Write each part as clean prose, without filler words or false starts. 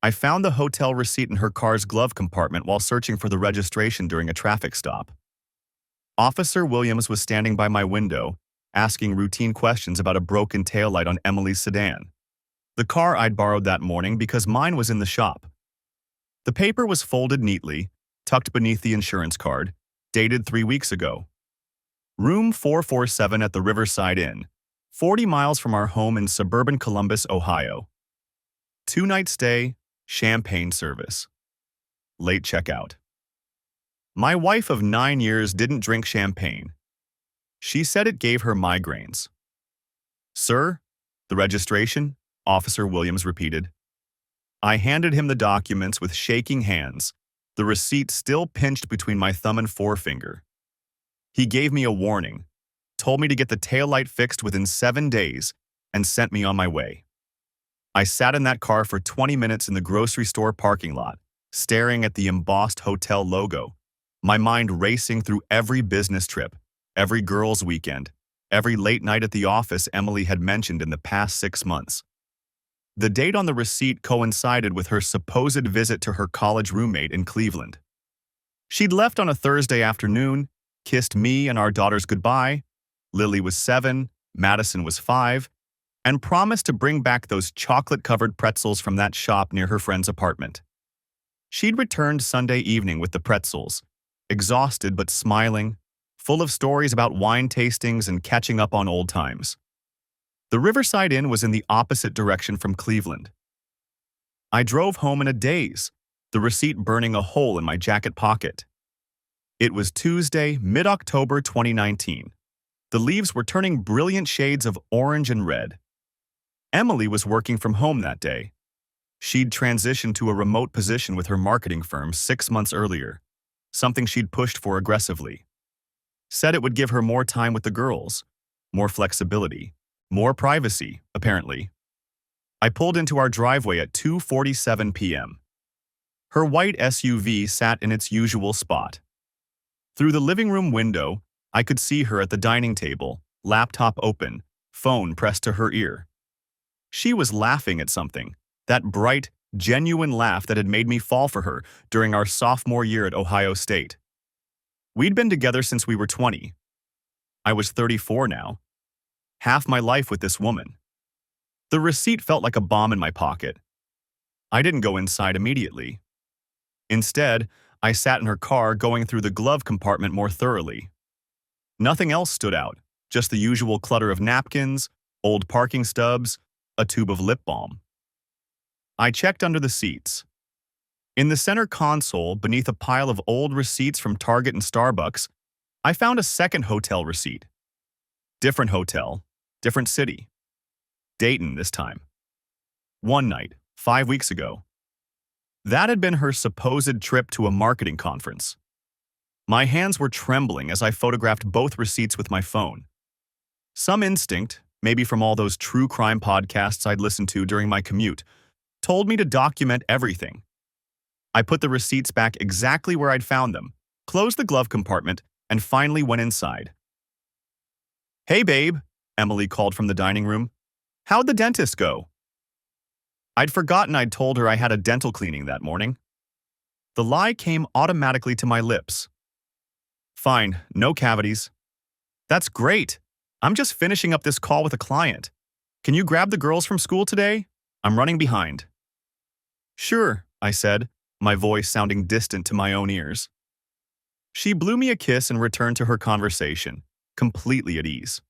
I found the hotel receipt in her car's glove compartment while searching for the registration during a traffic stop. Officer Williams was standing by my window, asking routine questions about a broken taillight on Emily's sedan, the car I'd borrowed that morning because mine was in the shop. The paper was folded neatly, tucked beneath the insurance card, dated 3 weeks ago. Room 447 at the Riverside Inn, 40 miles from our home in suburban Columbus, Ohio. 2-night stay, champagne service. Late checkout. My wife of 9 years didn't drink champagne. She said it gave her migraines. "Sir, the registration?" Officer Williams repeated. I handed him the documents with shaking hands, the receipt still pinched between my thumb and forefinger. He gave me a warning, told me to get the taillight fixed within 7 days, and sent me on my way. I sat in that car for 20 minutes in the grocery store parking lot, staring at the embossed hotel logo, my mind racing through every business trip, every girls' weekend, every late night at the office Emily had mentioned in the past 6 months. The date on the receipt coincided with her supposed visit to her college roommate in Cleveland. She'd left on a Thursday afternoon, kissed me and our daughters goodbye. Lily was 7, Madison was 5, and promised to bring back those chocolate-covered pretzels from that shop near her friend's apartment. She'd returned Sunday evening with the pretzels, exhausted but smiling, full of stories about wine tastings and catching up on old times. The Riverside Inn was in the opposite direction from Cleveland. I drove home in a daze, the receipt burning a hole in my jacket pocket. It was Tuesday, mid-October 2019. The leaves were turning brilliant shades of orange and red. Emily was working from home that day. She'd transitioned to a remote position with her marketing firm 6 months earlier, something she'd pushed for aggressively. Said it would give her more time with the girls, more flexibility, more privacy, apparently. I pulled into our driveway at 2:47 p.m. Her white SUV sat in its usual spot. Through the living room window, I could see her at the dining table, laptop open, phone pressed to her ear. She was laughing at something, that bright, genuine laugh that had made me fall for her during our sophomore year at Ohio State. We'd been together since we were 20. I was 34 now. Half my life with this woman. The receipt felt like a bomb in my pocket. I didn't go inside immediately. Instead, I sat in her car going through the glove compartment more thoroughly. Nothing else stood out, just the usual clutter of napkins, old parking stubs, a tube of lip balm. I checked under the seats. In the center console, beneath a pile of old receipts from Target and Starbucks, I found a second hotel receipt. Different hotel, different city. Dayton this time. One night, 5 weeks ago. That had been her supposed trip to a marketing conference. My hands were trembling as I photographed both receipts with my phone. Some instinct, maybe from all those true crime podcasts I'd listened to during my commute, told me to document everything. I put the receipts back exactly where I'd found them, closed the glove compartment, and finally went inside. "Hey, babe," Emily called from the dining room. "How'd the dentist go?" I'd forgotten I'd told her I had a dental cleaning that morning. The lie came automatically to my lips. "Fine, no cavities." "That's great. I'm just finishing up this call with a client. Can you grab the girls from school today? I'm running behind." "Sure," I said, my voice sounding distant to my own ears. She blew me a kiss and returned to her conversation, completely at ease.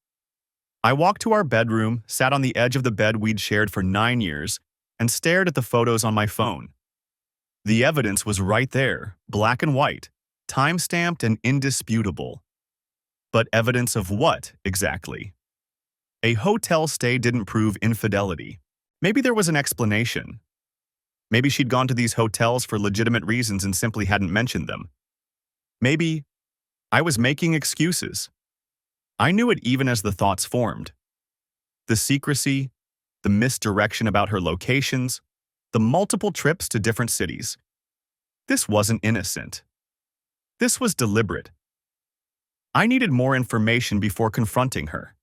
I walked to our bedroom, sat on the edge of the bed we'd shared for 9 years, and stared at the photos on my phone. The evidence was right there, black and white, time-stamped and indisputable. But evidence of what, exactly? A hotel stay didn't prove infidelity. Maybe there was an explanation. Maybe she'd gone to these hotels for legitimate reasons and simply hadn't mentioned them. Maybe I was making excuses. I knew it even as the thoughts formed. The secrecy, the misdirection about her locations, the multiple trips to different cities. This wasn't innocent. This was deliberate. I needed more information before confronting her.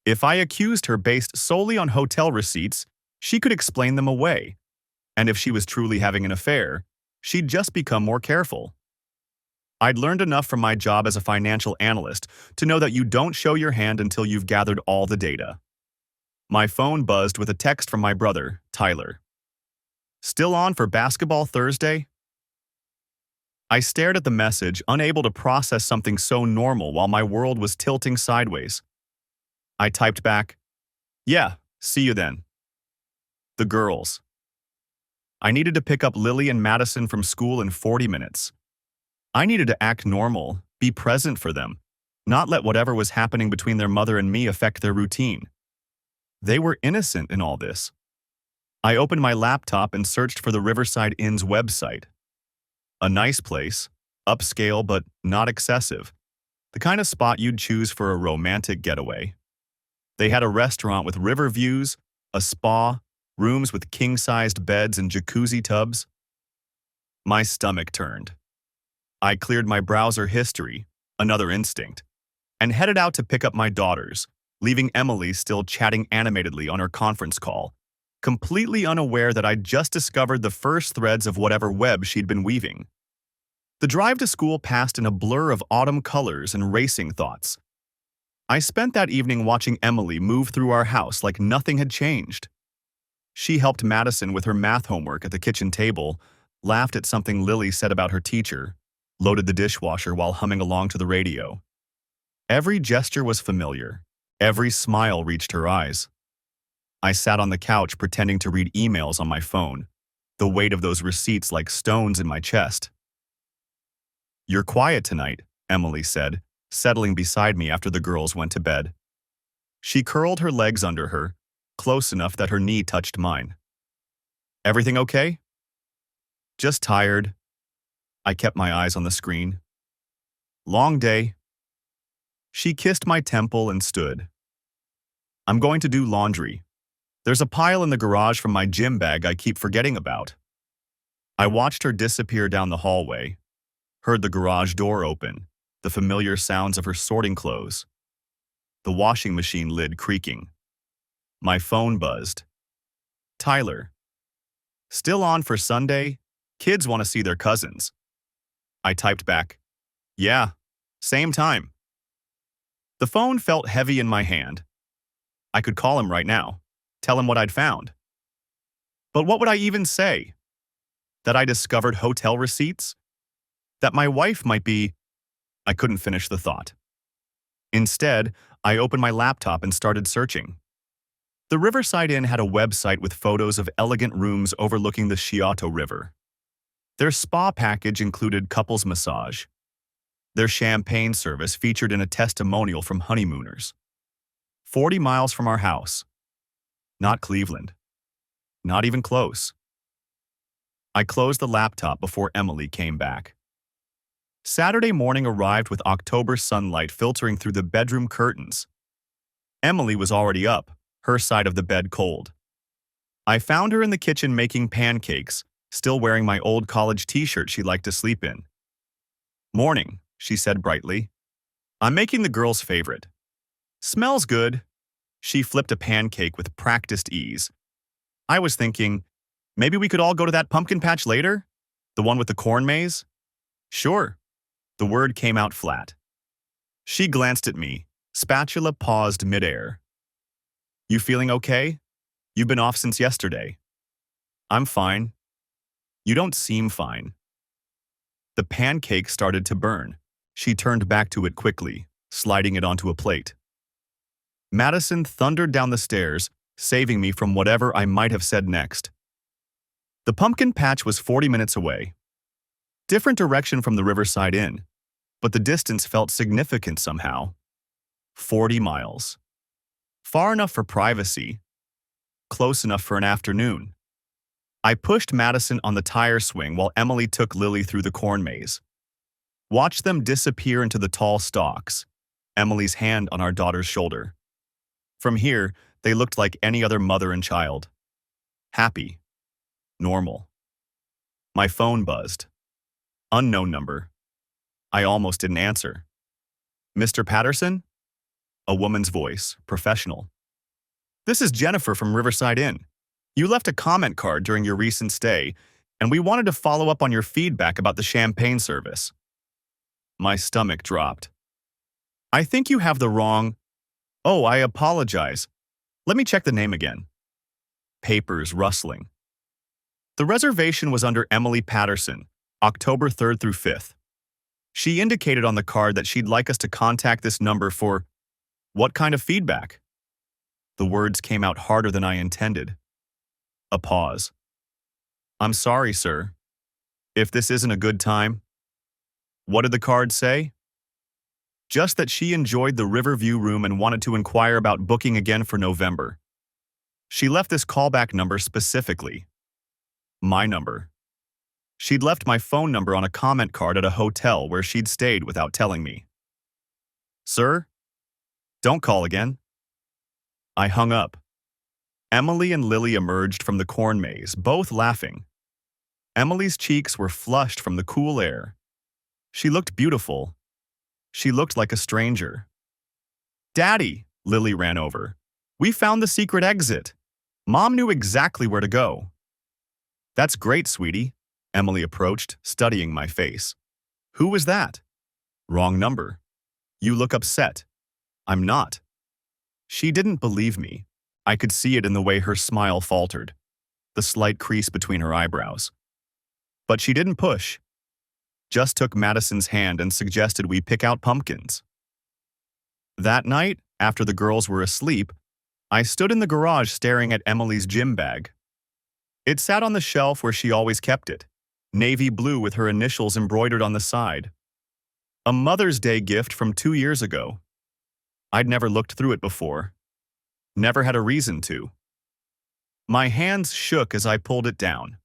If I accused her based solely on hotel receipts, she could explain them away, And if she was truly having an affair, she'd just become more careful. I'd learned enough from my job as a financial analyst to know that you don't show your hand until you've gathered all the data. My phone buzzed with a text from my brother, Tyler. "Still on for basketball Thursday?" I stared at the message, unable to process something so normal while my world was tilting sideways. I typed back, "Yeah, see you then." The girls. I needed to pick up Lily and Madison from school in 40 minutes. I needed to act normal, be present for them, not let whatever was happening between their mother and me affect their routine. They were innocent in all this. I opened my laptop and searched for the Riverside Inn's website. A nice place, upscale but not excessive, the kind of spot you'd choose for a romantic getaway. They had a restaurant with river views, a spa, rooms with king-sized beds and jacuzzi tubs. My stomach turned. I cleared my browser history, another instinct, and headed out to pick up my daughters, leaving Emily still chatting animatedly on her conference call, completely unaware that I'd just discovered the first threads of whatever web she'd been weaving. The drive to school passed in a blur of autumn colors and racing thoughts. I spent that evening watching Emily move through our house like nothing had changed. She helped Madison with her math homework at the kitchen table, laughed at something Lily said about her teacher, loaded the dishwasher while humming along to the radio. Every gesture was familiar. Every smile reached her eyes. I sat on the couch pretending to read emails on my phone, the weight of those receipts like stones in my chest. "You're quiet tonight," Emily said, settling beside me after the girls went to bed. She curled her legs under her, close enough that her knee touched mine. "Everything okay?" "Just tired." I kept my eyes on the screen. "Long day." She kissed my temple and stood. "I'm going to do laundry. There's a pile in the garage from my gym bag I keep forgetting about." I watched her disappear down the hallway, heard the garage door open, the familiar sounds of her sorting clothes, the washing machine lid creaking. My phone buzzed. "Tyler. Still on for Sunday? Kids want to see their cousins." I typed back, "Yeah, same time." The phone felt heavy in my hand. I could call him right now, tell him what I'd found. But what would I even say? That I discovered hotel receipts? That my wife might be... I couldn't finish the thought. Instead, I opened my laptop and started searching. The Riverside Inn had a website with photos of elegant rooms overlooking the Scioto River. Their spa package included couples massage. Their champagne service featured in a testimonial from honeymooners. 40 miles from our house. Not Cleveland. Not even close. I closed the laptop before Emily came back. Saturday morning arrived with October sunlight filtering through the bedroom curtains. Emily was already up, her side of the bed cold. I found her in the kitchen making pancakes, still wearing my old college t-shirt she liked to sleep in. "Morning," she said brightly. "I'm making the girls' favorite." "Smells good." She flipped a pancake with practiced ease. I was thinking, maybe we could all go to that pumpkin patch later? The one with the corn maze? "Sure." The word came out flat. She glanced at me, spatula paused midair. "You feeling okay? You've been off since yesterday." "I'm fine." "You don't seem fine." The pancake started to burn. She turned back to it quickly, sliding it onto a plate. Madison thundered down the stairs, saving me from whatever I might have said next. The pumpkin patch was 40 minutes away. Different direction from the Riverside Inn, but the distance felt significant somehow. 40 miles. Far enough for privacy. Close enough for an afternoon. I pushed Madison on the tire swing while Emily took Lily through the corn maze. Watched them disappear into the tall stalks, Emily's hand on our daughter's shoulder. From here, they looked like any other mother and child. Happy. Normal. My phone buzzed. Unknown number. I almost didn't answer. "Mr. Patterson?" A woman's voice, professional. "This is Jennifer from Riverside Inn. You left a comment card during your recent stay, and we wanted to follow up on your feedback about the champagne service. My stomach dropped. I think you have the wrong... Oh, I apologize. Let me check the name again. Papers rustling. The reservation was under Emily Patterson, October 3rd through 5th. She indicated on the card that she'd like us to contact this number for... What kind of feedback? The words came out harder than I intended. A pause. I'm sorry, sir. If this isn't a good time... What did the card say? Just that she enjoyed the Riverview room and wanted to inquire about booking again for November. She left this callback number specifically. My number. She'd left my phone number on a comment card at a hotel where she'd stayed without telling me. Sir? Don't call again. I hung up. Emily and Lily emerged from the corn maze, both laughing. Emily's cheeks were flushed from the cool air. She looked beautiful. She looked like a stranger. Daddy, Lily ran over. We found the secret exit. Mom knew exactly where to go. That's great, sweetie. Emily approached, studying my face. Who was that? Wrong number. You look upset. I'm not. She didn't believe me. I could see it in the way her smile faltered, the slight crease between her eyebrows. But she didn't push. Just took Madison's hand and suggested we pick out pumpkins. That night, after the girls were asleep, I stood in the garage staring at Emily's gym bag. It sat on the shelf where she always kept it, navy blue with her initials embroidered on the side. A Mother's Day gift from 2 years ago. I'd never looked through it before. Never had a reason to. My hands shook as I pulled it down.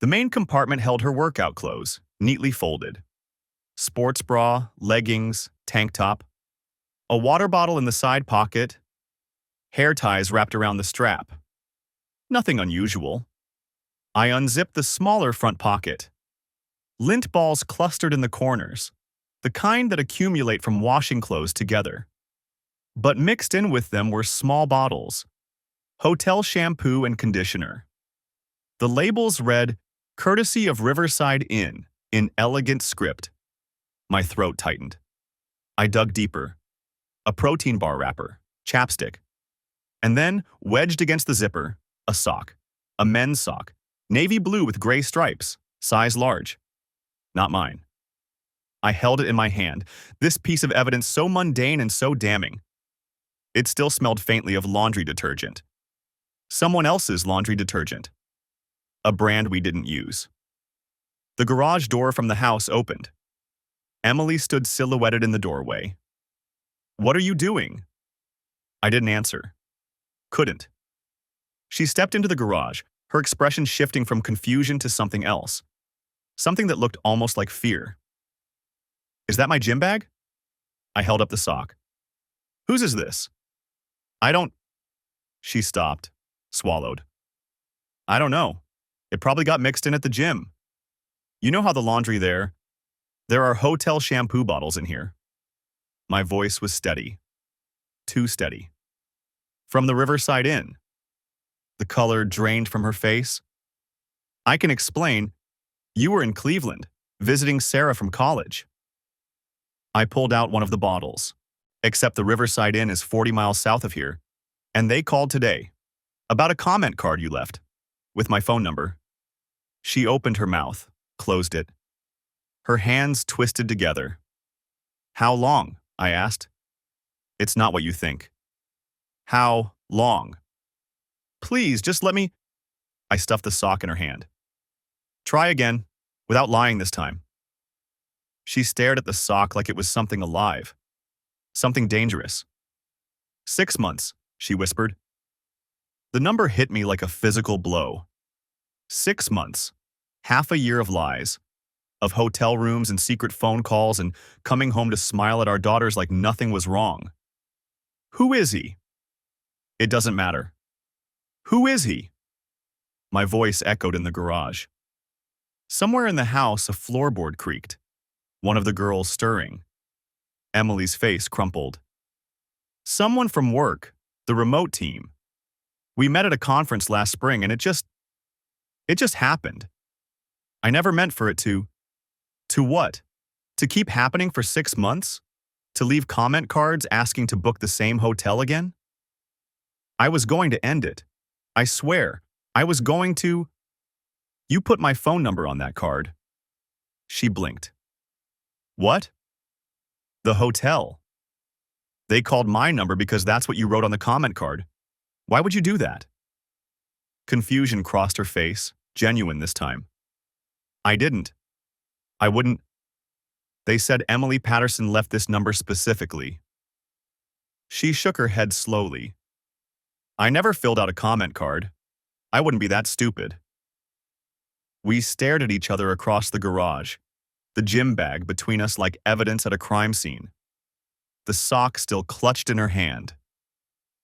The main compartment held her workout clothes, neatly folded. Sports bra, leggings, tank top. A water bottle in the side pocket. Hair ties wrapped around the strap. Nothing unusual. I unzipped the smaller front pocket. Lint balls clustered in the corners, the kind that accumulate from washing clothes together. But mixed in with them were small bottles. Hotel shampoo and conditioner. The labels read, "Courtesy of Riverside Inn," in elegant script. My throat tightened. I dug deeper. A protein bar wrapper, chapstick. And then, wedged against the zipper, a sock. A men's sock. Navy blue with gray stripes, size large. Not mine. I held it in my hand, this piece of evidence so mundane and so damning. It still smelled faintly of laundry detergent. Someone else's laundry detergent. A brand we didn't use. The garage door from the house opened. Emily stood silhouetted in the doorway. What are you doing? I didn't answer. Couldn't. She stepped into the garage, her expression shifting from confusion to something else. Something that looked almost like fear. Is that my gym bag? I held up the sock. Whose is this? I don't... She stopped, swallowed. I don't know. It probably got mixed in at the gym. You know how the laundry there? There are hotel shampoo bottles in here. My voice was steady. Too steady. From the Riverside Inn. The color drained from her face. I can explain. You were in Cleveland, visiting Sarah from college. I pulled out one of the bottles. Except the Riverside Inn is 40 miles south of here, and they called today. About a comment card you left, with my phone number. She opened her mouth, closed it. Her hands twisted together. How long? I asked. It's not what you think. How long? Please, just let me... I stuffed the sock in her hand. Try again, without lying this time. She stared at the sock like it was something alive. Something dangerous. 6 months, she whispered. The number hit me like a physical blow. 6 months. Half a year of lies. Of hotel rooms and secret phone calls and coming home to smile at our daughters like nothing was wrong. Who is he? It doesn't matter. Who is he? My voice echoed in the garage. Somewhere in the house, a floorboard creaked. One of the girls stirring. Emily's face crumpled. Someone from work, the remote team. We met at a conference last spring and it just happened. I never meant for it to. To what? To keep happening for 6 months? To leave comment cards asking to book the same hotel again? I was going to end it. I swear, I was going to. You put my phone number on that card. She blinked. What? The hotel. They called my number because that's what you wrote on the comment card. Why would you do that? Confusion crossed her face, genuine this time. I didn't. I wouldn't. They said Emily Patterson left this number specifically. She shook her head slowly. I never filled out a comment card. I wouldn't be that stupid. We stared at each other across the garage, the gym bag between us like evidence at a crime scene. The sock still clutched in her hand.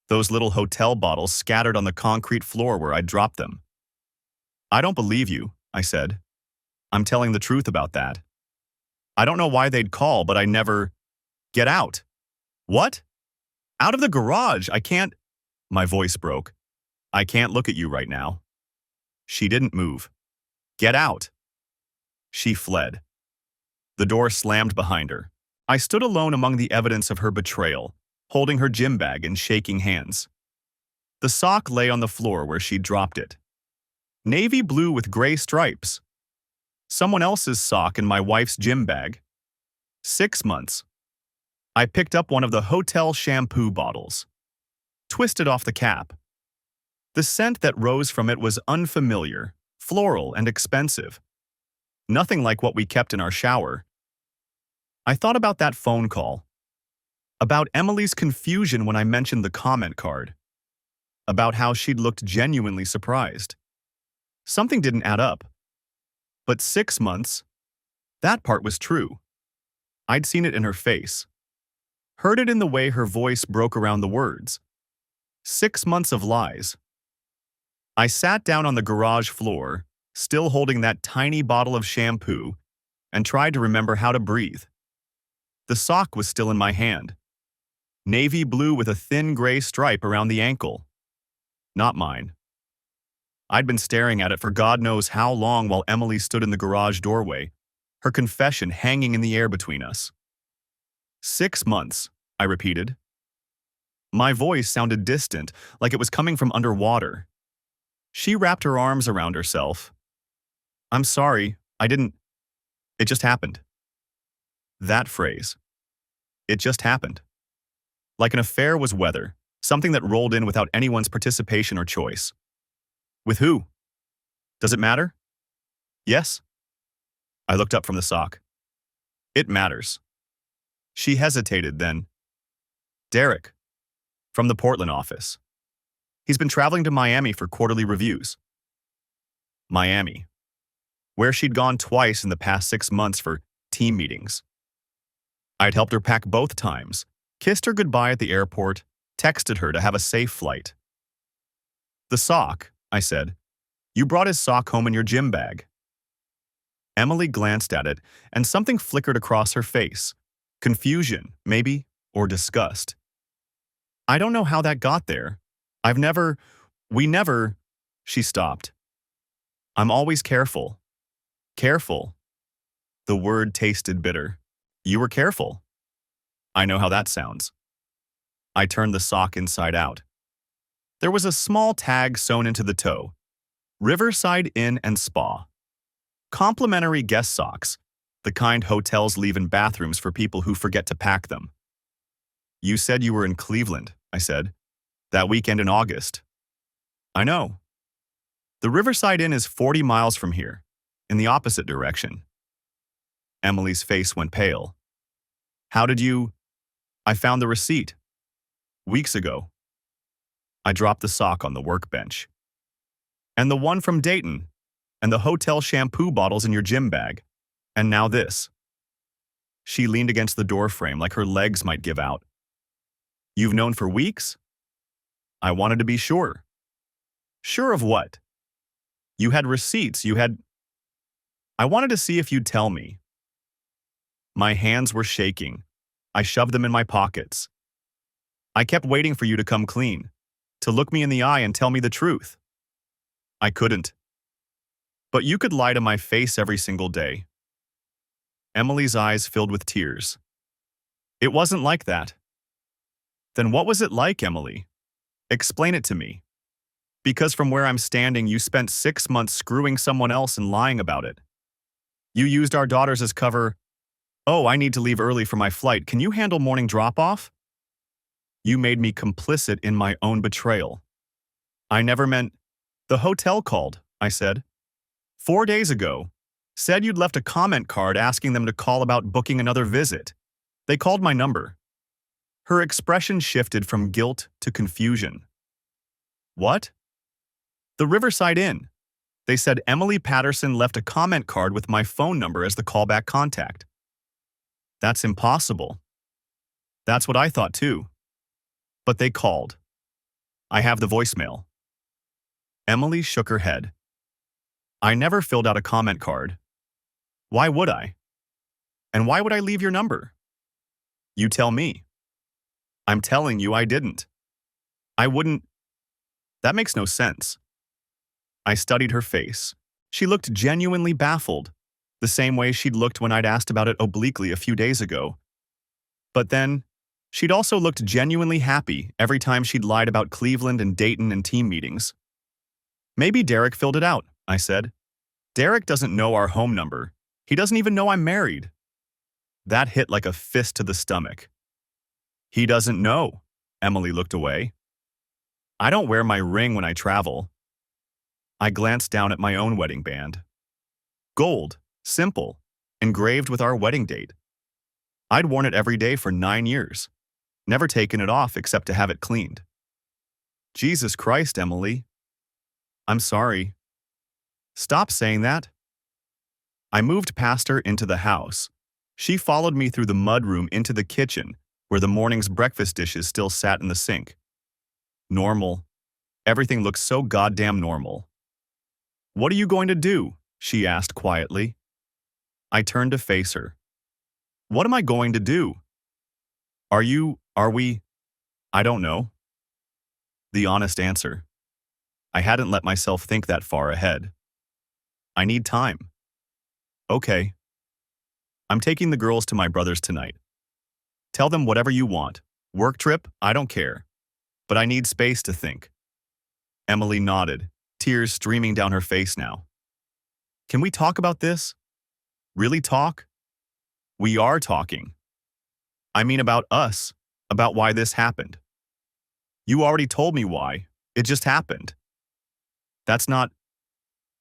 Those little hotel bottles scattered on the concrete floor where I'd dropped them. I don't believe you, I said. I'm telling the truth about that. I don't know why they'd call, but I never. Get out. What? Out of the garage. I can't. My voice broke. I can't look at you right now. She didn't move. Get out. She fled. The door slammed behind her. I stood alone among the evidence of her betrayal, holding her gym bag and shaking hands. The sock lay on the floor where she'd dropped it. Navy blue with gray stripes. Someone else's sock in my wife's gym bag. 6 months. I picked up one of the hotel shampoo bottles. Twisted off the cap. The scent that rose from it was unfamiliar, floral, and expensive. Nothing like what we kept in our shower. I thought about that phone call. About Emily's confusion when I mentioned the comment card. About how she'd looked genuinely surprised. Something didn't add up. But 6 months? That part was true. I'd seen it in her face. Heard it in the way her voice broke around the words. 6 months of lies. I sat down on the garage floor, still holding that tiny bottle of shampoo, and tried to remember how to breathe. The sock was still in my hand. Navy blue with a thin gray stripe around the ankle. Not mine. I'd been staring at it for God knows how long while Emily stood in the garage doorway, her confession hanging in the air between us. 6 months, I repeated. My voice sounded distant, like it was coming from underwater. She wrapped her arms around herself. I'm sorry, I didn't. It just happened. That phrase. It just happened. Like an affair was weather, something that rolled in without anyone's participation or choice. With who? Does it matter? Yes. I looked up from the sock. It matters. She hesitated then. Derek. From the Portland office. He's been traveling to Miami for quarterly reviews. Miami. Where she'd gone twice in the past 6 months for team meetings. I'd helped her pack both times, kissed her goodbye at the airport, texted her to have a safe flight. The sock, I said. You brought his sock home in your gym bag. Emily glanced at it, and something flickered across her face. Confusion, maybe, or disgust. I don't know how that got there. We never, she stopped. I'm always careful. Careful. The word tasted bitter. You were careful. I know how that sounds. I turned the sock inside out. There was a small tag sewn into the toe. Riverside Inn and Spa. Complimentary guest socks, the kind hotels leave in bathrooms for people who forget to pack them. You said you were in Cleveland, I said. That weekend in August. I know. The Riverside Inn is 40 miles from here, in the opposite direction. Emily's face went pale. How did you? I found the receipt. Weeks ago. I dropped the sock on the workbench. And the one from Dayton, and the hotel shampoo bottles in your gym bag, and now this. She leaned against the doorframe like her legs might give out. You've known for weeks? I wanted to be sure. Sure of what? You had receipts, I wanted to see if you'd tell me. My hands were shaking. I shoved them in my pockets. I kept waiting for you to come clean. to look me in the eye and tell me the truth. I couldn't. But you could lie to my face every single day. Emily's eyes filled with tears. It wasn't like that. Then what was it like, Emily? Explain it to me. Because from where I'm standing, you spent 6 months screwing someone else and lying about it. You used our daughters as cover. Oh, I need to leave early for my flight. Can you handle morning drop-off? You made me complicit in my own betrayal. I never meant. The hotel called, I said. 4 days ago. Said you'd left a comment card asking them to call about booking another visit. They called my number. Her expression shifted from guilt to confusion. What? The Riverside Inn. They said Emily Patterson left a comment card with my phone number as the callback contact. That's impossible. That's what I thought too. But they called. I have the voicemail. Emily shook her head. I never filled out a comment card. Why would I? And why would I leave your number? You tell me. I'm telling you I didn't. I wouldn't. That makes no sense. I studied her face. She looked genuinely baffled, the same way she'd looked when I'd asked about it obliquely a few days ago. But then, she'd also looked genuinely happy every time she'd lied about Cleveland and Dayton and team meetings. Maybe Derek filled it out, I said. Derek doesn't know our home number. He doesn't even know I'm married. That hit like a fist to the stomach. He doesn't know. Emily looked away. I don't wear my ring when I travel. I glanced down at my own wedding band. Gold, simple, engraved with our wedding date. I'd worn it every day for 9 years, never taken it off except to have it cleaned. Jesus Christ, Emily. I'm sorry. Stop saying that. I moved past her into the house. She followed me through the mudroom into the kitchen, where the morning's breakfast dishes still sat in the sink. Normal. Everything looks so goddamn normal. What are you going to do? She asked quietly. I turned to face her. What am I going to do? Are we? I don't know. The honest answer. I hadn't let myself think that far ahead. I need time. Okay. I'm taking the girls to my brother's tonight. Tell them whatever you want. Work trip, I don't care. But I need space to think. Emily nodded, tears streaming down her face now. Can we talk about this? Really talk? We are talking. I mean about us, about why this happened. You already told me why. It just happened. That's not.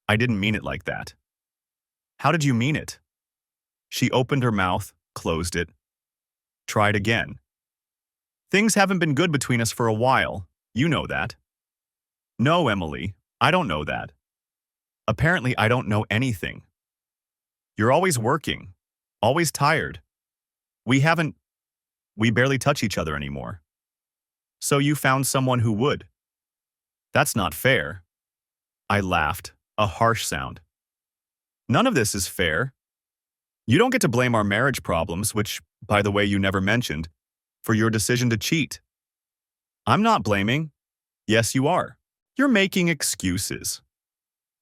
I didn't mean it like that. How did you mean it? She opened her mouth, closed it. Tried again. Things haven't been good between us for a while. You know that. No, Emily, I don't know that. Apparently, I don't know anything. You're always working, always tired. We barely touch each other anymore. So you found someone who would. That's not fair. I laughed, a harsh sound. None of this is fair. You don't get to blame our marriage problems, which, by the way, you never mentioned, for your decision to cheat. I'm not blaming. Yes, you are. You're making excuses.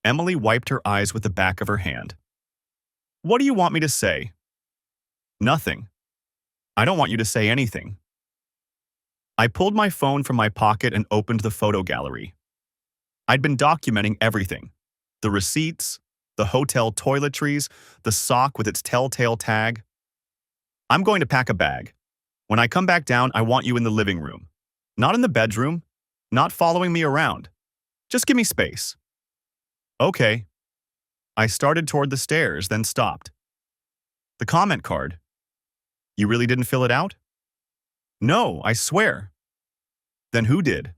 Emily wiped her eyes with the back of her hand. What do you want me to say? Nothing. I don't want you to say anything. I pulled my phone from my pocket and opened the photo gallery. I'd been documenting everything. The receipts, the hotel toiletries, the sock with its telltale tag. I'm going to pack a bag. When I come back down, I want you in the living room. Not in the bedroom, not following me around. Just give me space. Okay. I started toward the stairs, then stopped. The comment card. You really didn't fill it out? No, I swear. Then who did?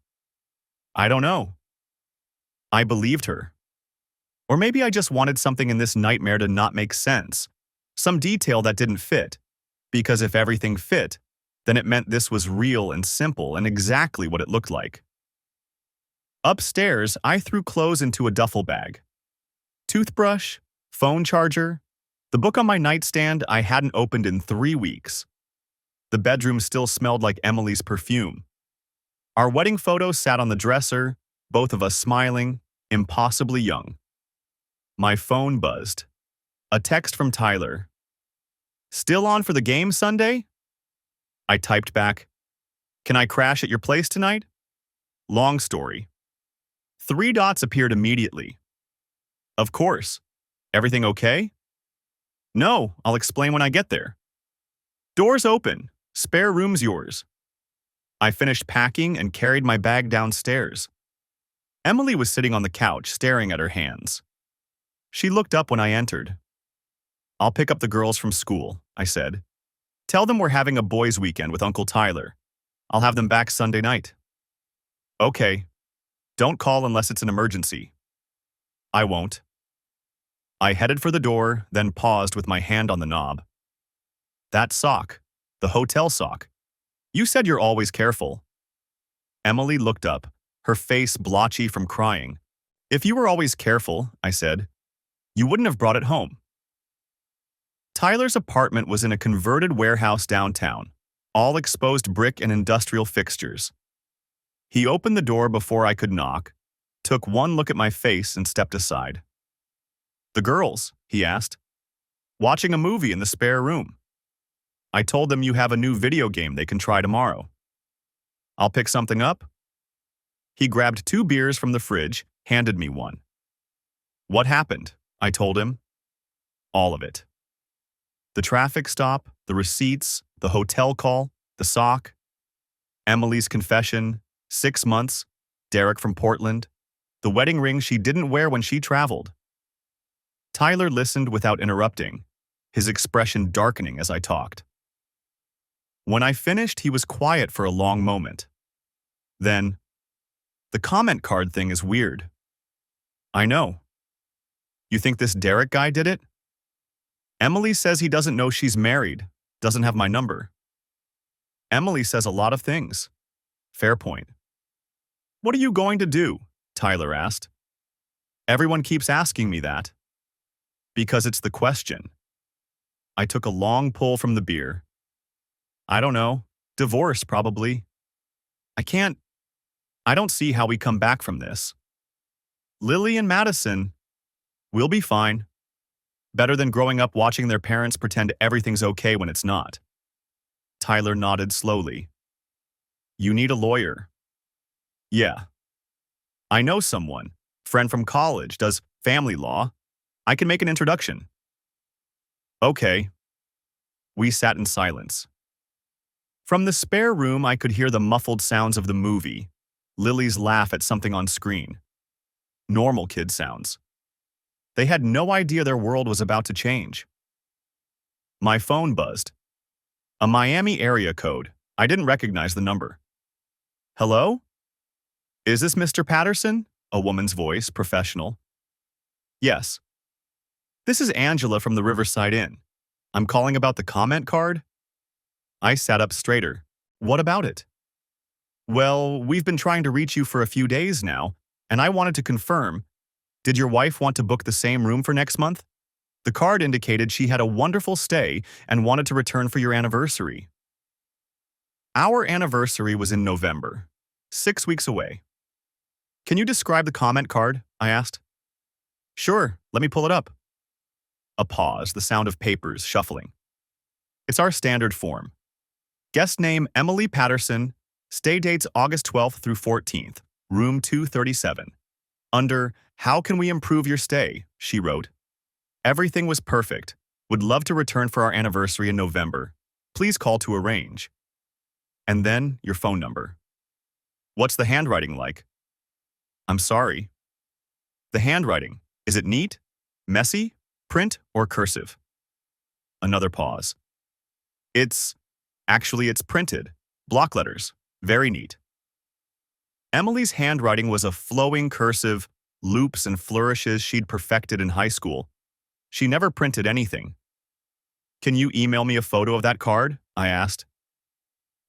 I don't know. I believed her. Or maybe I just wanted something in this nightmare to not make sense. Some detail that didn't fit. Because if everything fit, then it meant this was real and simple and exactly what it looked like. Upstairs, I threw clothes into a duffel bag. Toothbrush, phone charger, the book on my nightstand I hadn't opened in 3 weeks. The bedroom still smelled like Emily's perfume. Our wedding photos sat on the dresser, both of us smiling, impossibly young. My phone buzzed. A text from Tyler. "Still on for the game Sunday?" I typed back, "Can I crash at your place tonight?" Long story. 3 dots appeared immediately. "Of course. Everything okay?" "No, I'll explain when I get there." "Doors open. Spare room's yours." I finished packing and carried my bag downstairs. Emily was sitting on the couch, staring at her hands. She looked up when I entered. "I'll pick up the girls from school," I said. "Tell them we're having a boys' weekend with Uncle Tyler. I'll have them back Sunday night." "Okay. Don't call unless it's an emergency." "I won't." I headed for the door, then paused with my hand on the knob. "That sock. The hotel sock. You said you're always careful." Emily looked up, her face blotchy from crying. "If you were always careful," I said, "you wouldn't have brought it home." Tyler's apartment was in a converted warehouse downtown, all exposed brick and industrial fixtures. He opened the door before I could knock, took one look at my face and stepped aside. "The girls?" he asked. "Watching a movie in the spare room. I told them you have a new video game they can try tomorrow." "I'll pick something up." He grabbed 2 beers from the fridge, handed me one. "What happened?" I told him. All of it. The traffic stop, the receipts, the hotel call, the sock, Emily's confession, 6 months, Derek from Portland, the wedding ring she didn't wear when she traveled. Tyler listened without interrupting, his expression darkening as I talked. When I finished, he was quiet for a long moment. Then, "The comment card thing is weird." "I know." "You think this Derek guy did it?" "Emily says he doesn't know she's married, doesn't have my number." "Emily says a lot of things." "Fair point." "What are you going to do?" Tyler asked. "Everyone keeps asking me that." "Because it's the question." I took a long pull from the beer. "I don't know. Divorce, probably. I don't see how we come back from this." "Lily and Madison, we'll be fine. Better than growing up watching their parents pretend everything's okay when it's not." Tyler nodded slowly. "You need a lawyer." "Yeah. I know someone. Friend from college, does family law. I can make an introduction." "Okay." We sat in silence. From the spare room, I could hear the muffled sounds of the movie. Lily's laugh at something on screen. Normal kid sounds. They had no idea their world was about to change. My phone buzzed. A Miami area code. I didn't recognize the number. "Hello? Is this Mr. Patterson?" A woman's voice, professional. "Yes." "This is Angela from the Riverside Inn. I'm calling about the comment card." I sat up straighter. "What about it?" "Well, we've been trying to reach you for a few days now, and I wanted to confirm. Did your wife want to book the same room for next month? The card indicated she had a wonderful stay and wanted to return for your anniversary." Our anniversary was in November, 6 weeks away. "Can you describe the comment card?" I asked. "Sure, let me pull it up." A pause, the sound of papers shuffling. "It's our standard form. Guest name Emily Patterson, stay dates August 12th through 14th, room 237. Under How can we improve your stay?" she wrote. "Everything was perfect. Would love to return for our anniversary in November. Please call to arrange." And then your phone number. "What's the handwriting like?" "I'm sorry." "The handwriting. Is it neat? Messy? Print or cursive?" Another pause. It's printed. Block letters. Very neat." Emily's handwriting was a flowing cursive, loops and flourishes she'd perfected in high school. She never printed anything. "Can you email me a photo of that card?" I asked.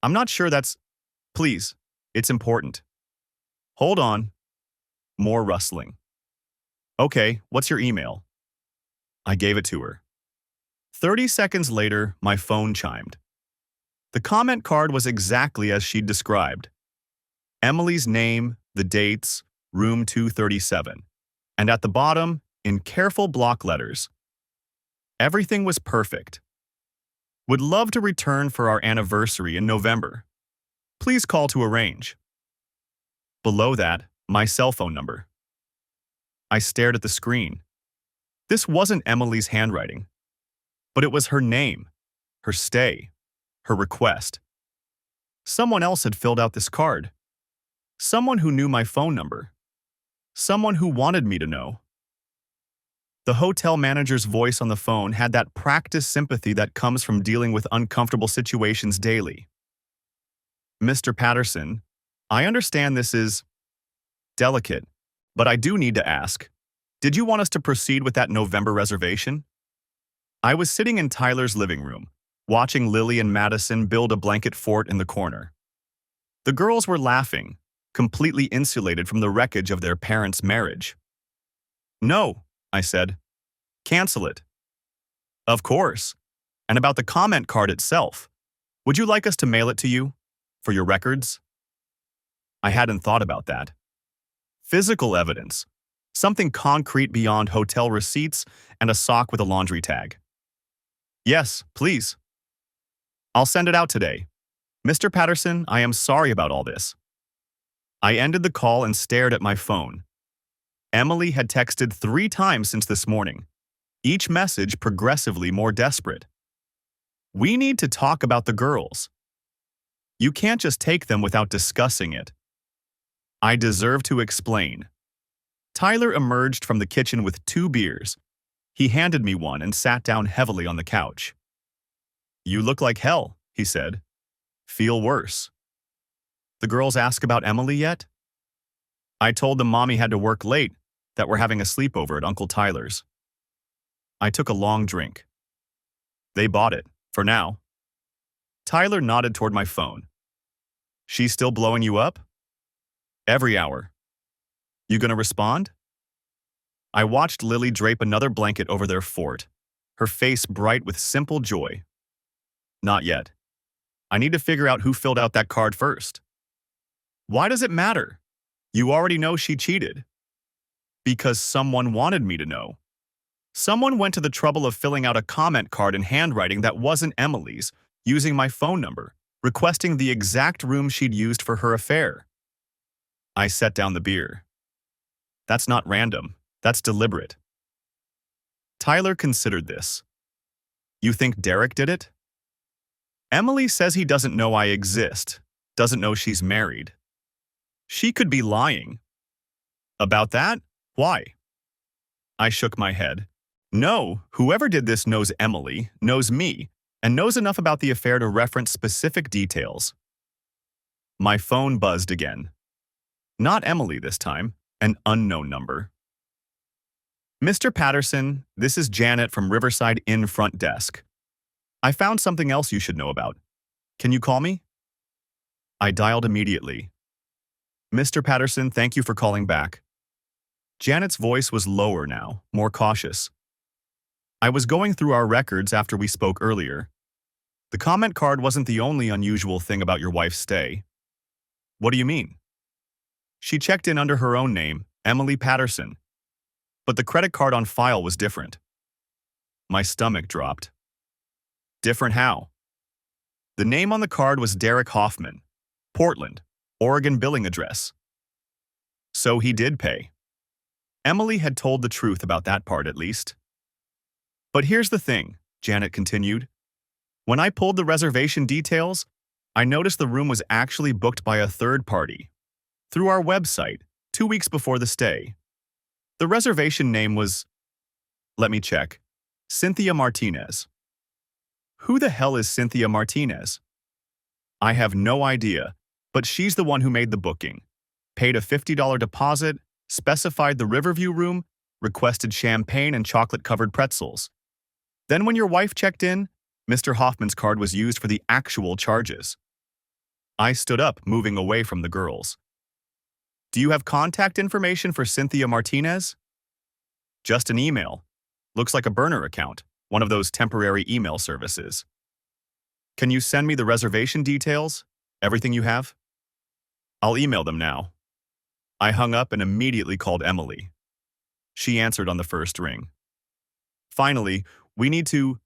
"I'm not sure that's—" "Please, it's important." "Hold on." More rustling. "Okay, what's your email?" I gave it to her. 30 seconds later, my phone chimed. The comment card was exactly as she'd described. Emily's name, the dates, room 237. And at the bottom, in careful block letters, everything was perfect. Would love to return for our anniversary in November. Please call to arrange. Below that, my cell phone number. I stared at the screen. This wasn't Emily's handwriting, but it was her name, her stay, her request. Someone else had filled out this card. Someone who knew my phone number. Someone who wanted me to know. The hotel manager's voice on the phone had that practiced sympathy that comes from dealing with uncomfortable situations daily. Mr. Patterson, I understand this is delicate, but I do need to ask, did you want us to proceed with that November reservation? I was sitting in Tyler's living room, watching Lily and Madison build a blanket fort in the corner. The girls were laughing, completely insulated from the wreckage of their parents' marriage. No, I said. Cancel it. Of course. And about the comment card itself, would you like us to mail it to you? For your records? I hadn't thought about that. Physical evidence. Something concrete beyond hotel receipts and a sock with a laundry tag. Yes, please. I'll send it out today. Mr. Patterson, I am sorry about all this. I ended the call and stared at my phone. Emily had texted 3 times since this morning, each message progressively more desperate. We need to talk about the girls. You can't just take them without discussing it. I deserve to explain. Tyler emerged from the kitchen with 2 beers. He handed me one and sat down heavily on the couch. You look like hell, he said. Feel worse. The girls ask about Emily yet? I told them Mommy had to work late, that we're having a sleepover at Uncle Tyler's. I took a long drink. They bought it, for now. Tyler nodded toward my phone. She's still blowing you up? Every hour. You gonna respond? I watched Lily drape another blanket over their fort, her face bright with simple joy. Not yet. I need to figure out who filled out that card first. Why does it matter? You already know she cheated. Because someone wanted me to know. Someone went to the trouble of filling out a comment card in handwriting that wasn't Emily's, using my phone number, requesting the exact room she'd used for her affair. I set down the beer. That's not random. That's deliberate. Tyler considered this. You think Derek did it? Emily says he doesn't know I exist, doesn't know she's married. She could be lying. About that? Why? I shook my head. No, whoever did this knows Emily, knows me, and knows enough about the affair to reference specific details. My phone buzzed again. Not Emily this time, an unknown number. Mr. Patterson, this is Janet from Riverside Inn front desk. I found something else you should know about. Can you call me? I dialed immediately. Mr. Patterson, thank you for calling back. Janet's voice was lower now, more cautious. I was going through our records after we spoke earlier. The comment card wasn't the only unusual thing about your wife's stay. What do you mean? She checked in under her own name, Emily Patterson. But the credit card on file was different. My stomach dropped. Different how? The name on the card was Derek Hoffman, Portland, Oregon billing address. So he did pay. Emily had told the truth about that part at least. But here's the thing, Janet continued. When I pulled the reservation details, I noticed the room was actually booked by a third party, through our website, 2 weeks before the stay. The reservation name was, let me check, Cynthia Martinez. Who the hell is Cynthia Martinez? I have no idea, but she's the one who made the booking, paid a $50 deposit, specified the Riverview room, requested champagne and chocolate-covered pretzels. Then when your wife checked in, Mr. Hoffman's card was used for the actual charges. I stood up, moving away from the girls. Do you have contact information for Cynthia Martinez? Just an email. Looks like a burner account, one of those temporary email services. Can you send me the reservation details? Everything you have? I'll email them now. I hung up and immediately called Emily. She answered on the first ring. Finally, we need to...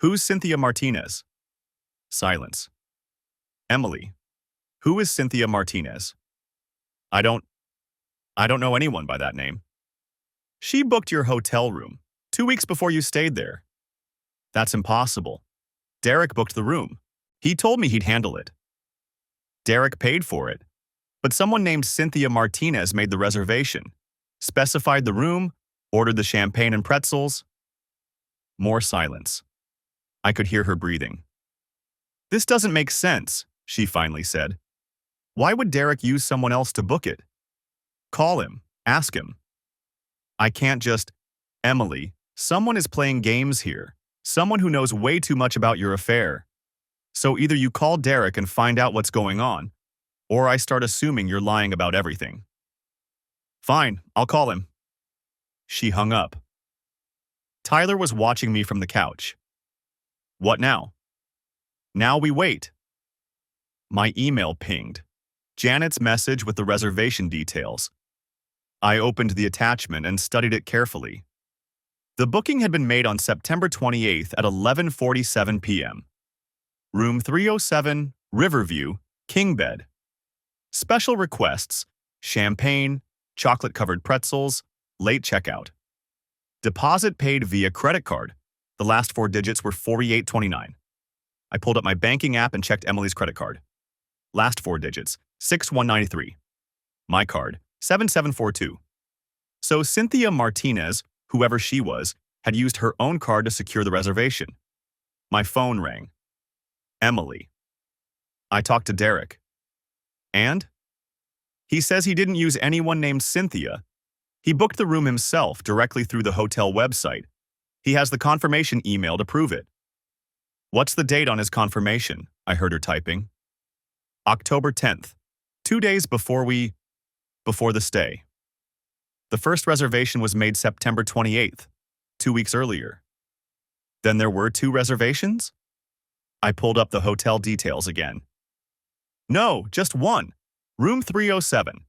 Who's Cynthia Martinez? Silence. Emily. Who is Cynthia Martinez? I don't know anyone by that name. She booked your hotel room 2 weeks before you stayed there. That's impossible. Derek booked the room. He told me he'd handle it. Derek paid for it, but someone named Cynthia Martinez made the reservation, specified the room, ordered the champagne and pretzels. More silence. I could hear her breathing. This doesn't make sense, she finally said. Why would Derek use someone else to book it? Call him. Ask him. I can't just... Emily, someone is playing games here. Someone who knows way too much about your affair. So either you call Derek and find out what's going on, or I start assuming you're lying about everything. Fine, I'll call him. She hung up. Tyler was watching me from the couch. What now? Now we wait. My email pinged. Janet's message with the reservation details. I opened the attachment and studied it carefully. The booking had been made on September 28th at 11:47 p.m. Room 307, Riverview, King Bed. Special requests: champagne, chocolate-covered pretzels, late checkout. Deposit paid via credit card. The last 4 digits were 4829. I pulled up my banking app and checked Emily's credit card. Last 4 digits, 6193. My card, 7742. So Cynthia Martinez, whoever she was, had used her own card to secure the reservation. My phone rang. Emily. I talked to Derek. And? He says he didn't use anyone named Cynthia. He booked the room himself directly through the hotel website. He has the confirmation email to prove it. What's the date on his confirmation? I heard her typing. October 10th, 2 days before the stay. The first reservation was made September 28th, 2 weeks earlier. Then there were 2 reservations? I pulled up the hotel details again. No, just one. Room 307.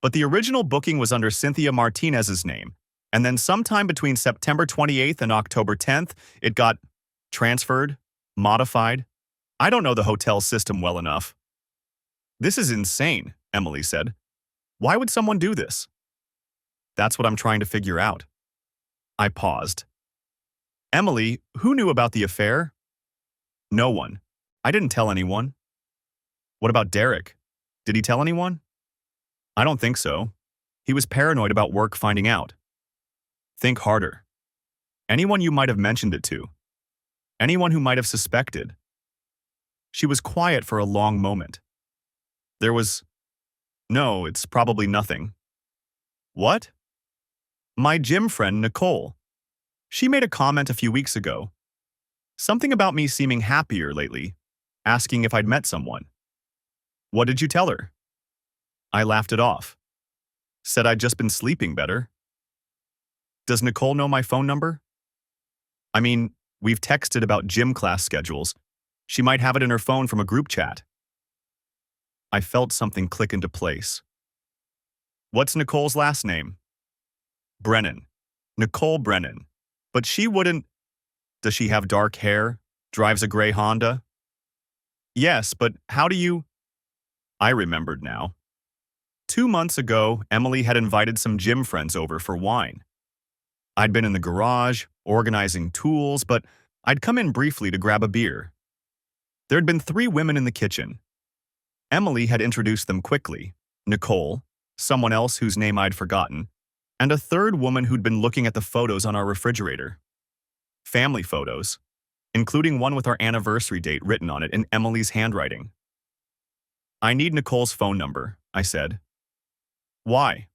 But the original booking was under Cynthia Martinez's name, and then sometime between September 28th and October 10th, it got transferred, modified. I don't know the hotel system well enough. This is insane, Emily said. Why would someone do this? That's what I'm trying to figure out. I paused. Emily, who knew about the affair? No one. I didn't tell anyone. What about Derek? Did he tell anyone? I don't think so. He was paranoid about work finding out. Think harder. Anyone you might have mentioned it to. Anyone who might have suspected. She was quiet for a long moment. There was... No, it's probably nothing. What? My gym friend, Nicole. She made a comment a few weeks ago. Something about me seeming happier lately, asking if I'd met someone. What did you tell her? I laughed it off. Said I'd just been sleeping better. Does Nicole know my phone number? I mean, we've texted about gym class schedules. She might have it in her phone from a group chat. I felt something click into place. What's Nicole's last name? Brennan. Nicole Brennan. But she wouldn't... Does she have dark hair? Drives a gray Honda? Yes, but how do you... I remembered now. 2 months ago, Emily had invited some gym friends over for wine. I'd been in the garage, organizing tools, but I'd come in briefly to grab a beer. There'd been 3 women in the kitchen. Emily had introduced them quickly. Nicole, someone else whose name I'd forgotten, and a third woman who'd been looking at the photos on our refrigerator. Family photos, including one with our anniversary date written on it in Emily's handwriting. I need Nicole's phone number, I said. Why?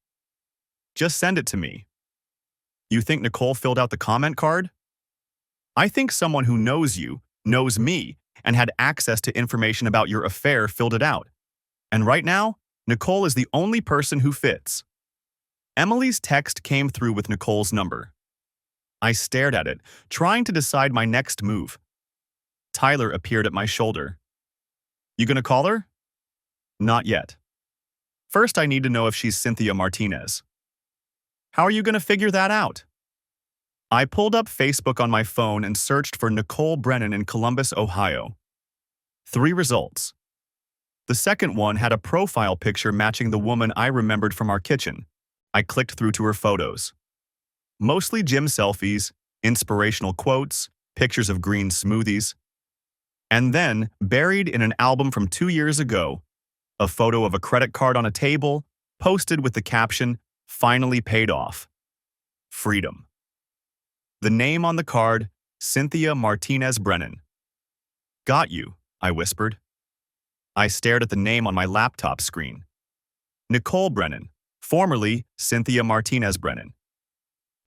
Just send it to me. You think Nicole filled out the comment card? I think someone who knows you, knows me, and had access to information about your affair filled it out. And right now, Nicole is the only person who fits. Emily's text came through with Nicole's number. I stared at it, trying to decide my next move. Tyler appeared at my shoulder. You gonna call her? Not yet. First, I need to know if she's Cynthia Martinez. How are you going to figure that out? I pulled up Facebook on my phone and searched for Nicole Brennan in Columbus, Ohio. 3 results. The second one had a profile picture matching the woman I remembered from our kitchen. I clicked through to her photos. Mostly gym selfies, inspirational quotes, pictures of green smoothies. And then, buried in an album from 2 years ago, a photo of a credit card on a table, posted with the caption, "Finally paid off. Freedom." The name on the card, Cynthia Martinez Brennan. "Got you," I whispered. I stared at the name on my laptop screen. Nicole Brennan, formerly Cynthia Martinez Brennan.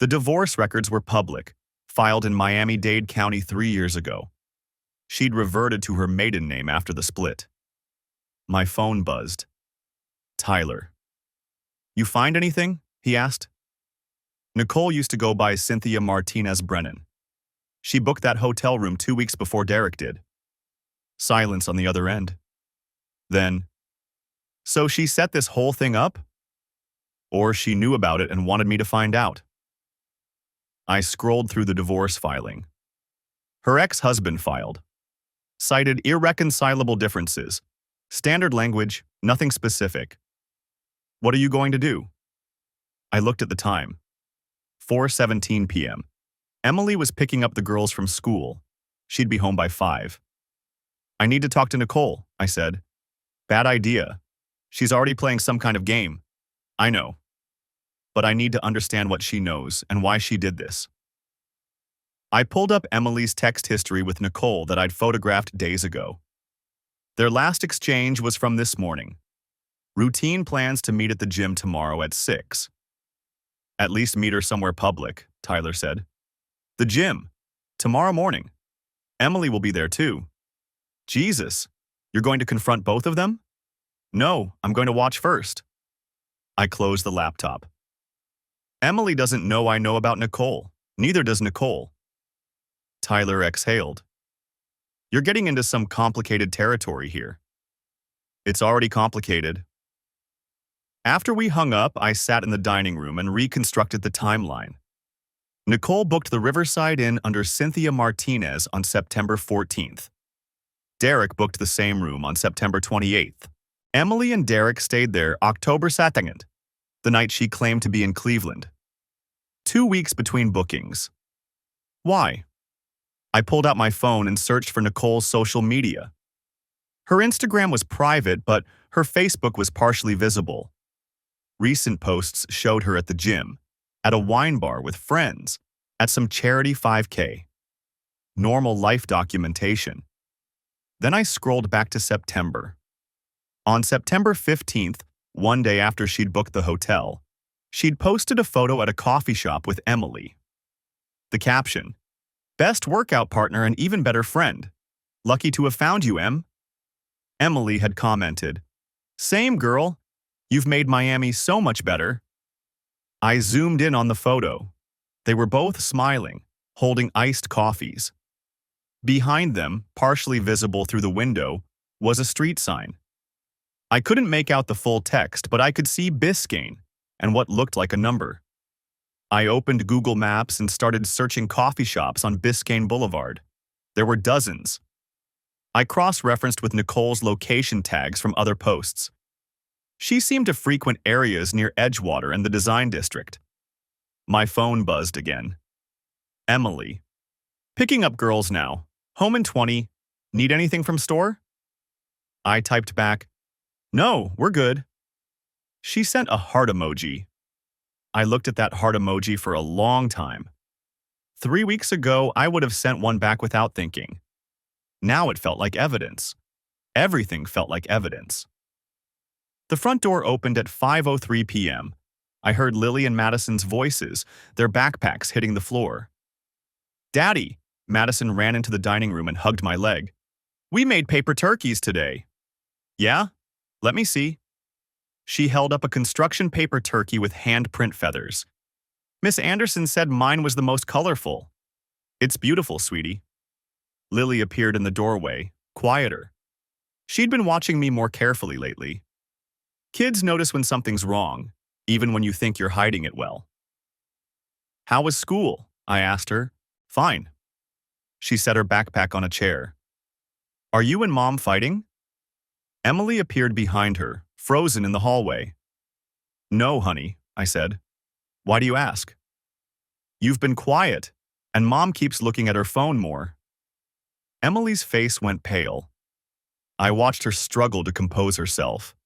The divorce records were public, filed in Miami-Dade County 3 years ago. She'd reverted to her maiden name after the split. My phone buzzed. Tyler. "You find anything?" he asked. Nicole used to go by Cynthia Martinez Brennan. She booked that hotel room 2 weeks before Derek did. Silence on the other end. Then, "So she set this whole thing up? Or she knew about it and wanted me to find out?" I scrolled through the divorce filing. Her ex-husband filed. Cited irreconcilable differences. Standard language, nothing specific. "What are you going to do?" I looked at the time. 4:17 p.m. Emily was picking up the girls from school. She'd be home by 5. "I need to talk to Nicole," I said. "Bad idea. She's already playing some kind of game." "I know. But I need to understand what she knows and why she did this." I pulled up Emily's text history with Nicole that I'd photographed days ago. Their last exchange was from this morning. "Routine plans to meet at the gym tomorrow at 6. "At least meet her somewhere public," Tyler said. "The gym. Tomorrow morning. Emily will be there too." "Jesus, you're going to confront both of them?" "No, I'm going to watch first." I closed the laptop. Emily doesn't know I know about Nicole. Neither does Nicole. Tyler exhaled. "You're getting into some complicated territory here." "It's already complicated." After we hung up, I sat in the dining room and reconstructed the timeline. Nicole booked the Riverside Inn under Cynthia Martinez on September 14th. Derek booked the same room on September 28th. Emily and Derek stayed there October 2nd, the night she claimed to be in Cleveland. 2 weeks between bookings. Why? I pulled out my phone and searched for Nicole's social media. Her Instagram was private, but her Facebook was partially visible. Recent posts showed her at the gym, at a wine bar with friends, at some charity 5K. Normal life documentation. Then I scrolled back to September. On September 15th, one day after she'd booked the hotel, she'd posted a photo at a coffee shop with Emily. The caption, "Best workout partner and even better friend. Lucky to have found you, Em." Emily had commented, "Same girl. You've made Miami so much better." I zoomed in on the photo. They were both smiling, holding iced coffees. Behind them, partially visible through the window, was a street sign. I couldn't make out the full text, but I could see Biscayne and what looked like a number. I opened Google Maps and started searching coffee shops on Biscayne Boulevard. There were dozens. I cross-referenced with Nicole's location tags from other posts. She seemed to frequent areas near Edgewater and the Design District. My phone buzzed again. Emily. "Picking up girls now. Home in 20. Need anything from store?" I typed back, "No, we're good." She sent a heart emoji. I looked at that heart emoji for a long time. 3 weeks ago, I would have sent one back without thinking. Now it felt like evidence. Everything felt like evidence. The front door opened at 5:03 p.m. I heard Lily and Madison's voices, their backpacks hitting the floor. "Daddy!" Madison ran into the dining room and hugged my leg. "We made paper turkeys today." "Yeah? Let me see." She held up a construction paper turkey with handprint feathers. "Miss Anderson said mine was the most colorful." "It's beautiful, sweetie." Lily appeared in the doorway, quieter. She'd been watching me more carefully lately. Kids notice when something's wrong, even when you think you're hiding it well. How was school? I asked her. Fine. She set her backpack on a chair. Are you and Mom fighting? Emily appeared behind her, frozen in the hallway. No, honey, I said. Why do you ask? You've been quiet, and Mom keeps looking at her phone more. Emily's face went pale. I watched her struggle to compose herself.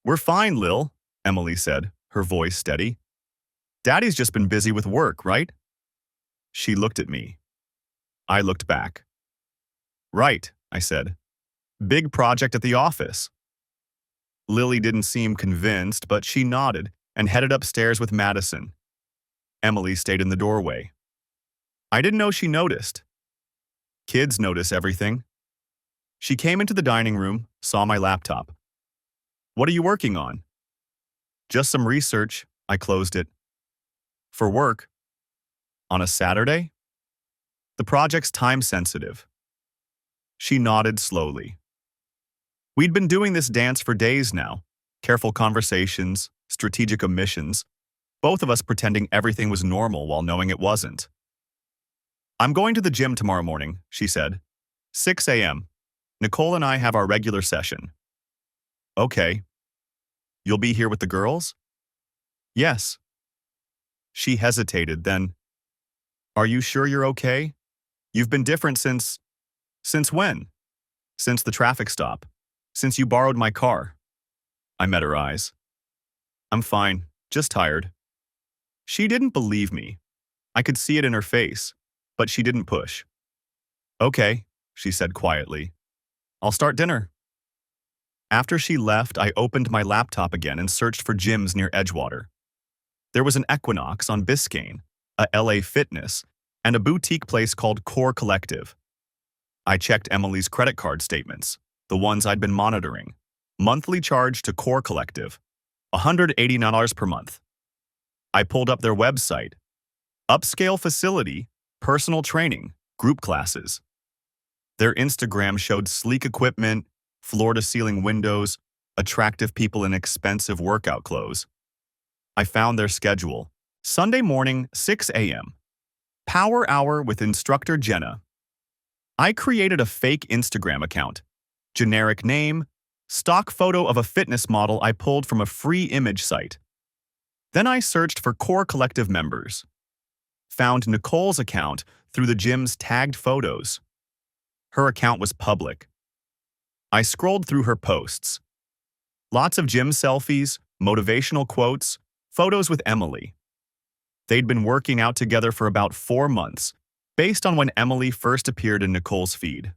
We're fine, Lil, Emily said, her voice steady. Daddy's just been busy with work, right? She looked at me. I looked back. Right, I said. Big project at the office. Lily didn't seem convinced, but she nodded and headed upstairs with Madison. Emily stayed in the doorway. I didn't know she noticed. Kids notice everything. She came into the dining room, saw my laptop. What are you working on? Just some research. I closed it. For work? On a Saturday? The project's time-sensitive. She nodded slowly. We'd been doing this dance for days now. Careful conversations, strategic omissions, both of us pretending everything was normal while knowing it wasn't. I'm going to the gym tomorrow morning, she said. 6 a.m. Nicole and I have our regular session. Okay. You'll be here with the girls? Yes. She hesitated, then, Are you sure you're okay? You've been different since when? Since the traffic stop. Since you borrowed my car. I met her eyes. I'm fine, just tired. She didn't believe me. I could see it in her face, but she didn't push. Okay, she said quietly. I'll start dinner. After she left, I opened my laptop again and searched for gyms near Edgewater. There was an Equinox on Biscayne, a LA Fitness, and a boutique place called Core Collective. I checked Emily's credit card statements, the ones I'd been monitoring. Monthly charge to Core Collective, $189 per month. I pulled up their website. Upscale facility, personal training, group classes. Their Instagram showed sleek equipment, floor-to-ceiling windows, attractive people in expensive workout clothes. I found their schedule. Sunday morning, 6 a.m. Power hour with instructor Jenna. I created a fake Instagram account. Generic name, stock photo of a fitness model I pulled from a free image site. Then I searched for Core Collective members. Found Nicole's account through the gym's tagged photos. Her account was public. I scrolled through her posts. Lots of gym selfies, motivational quotes, photos with Emily. They'd been working out together for about 4 months, based on when Emily first appeared in Nicole's feed.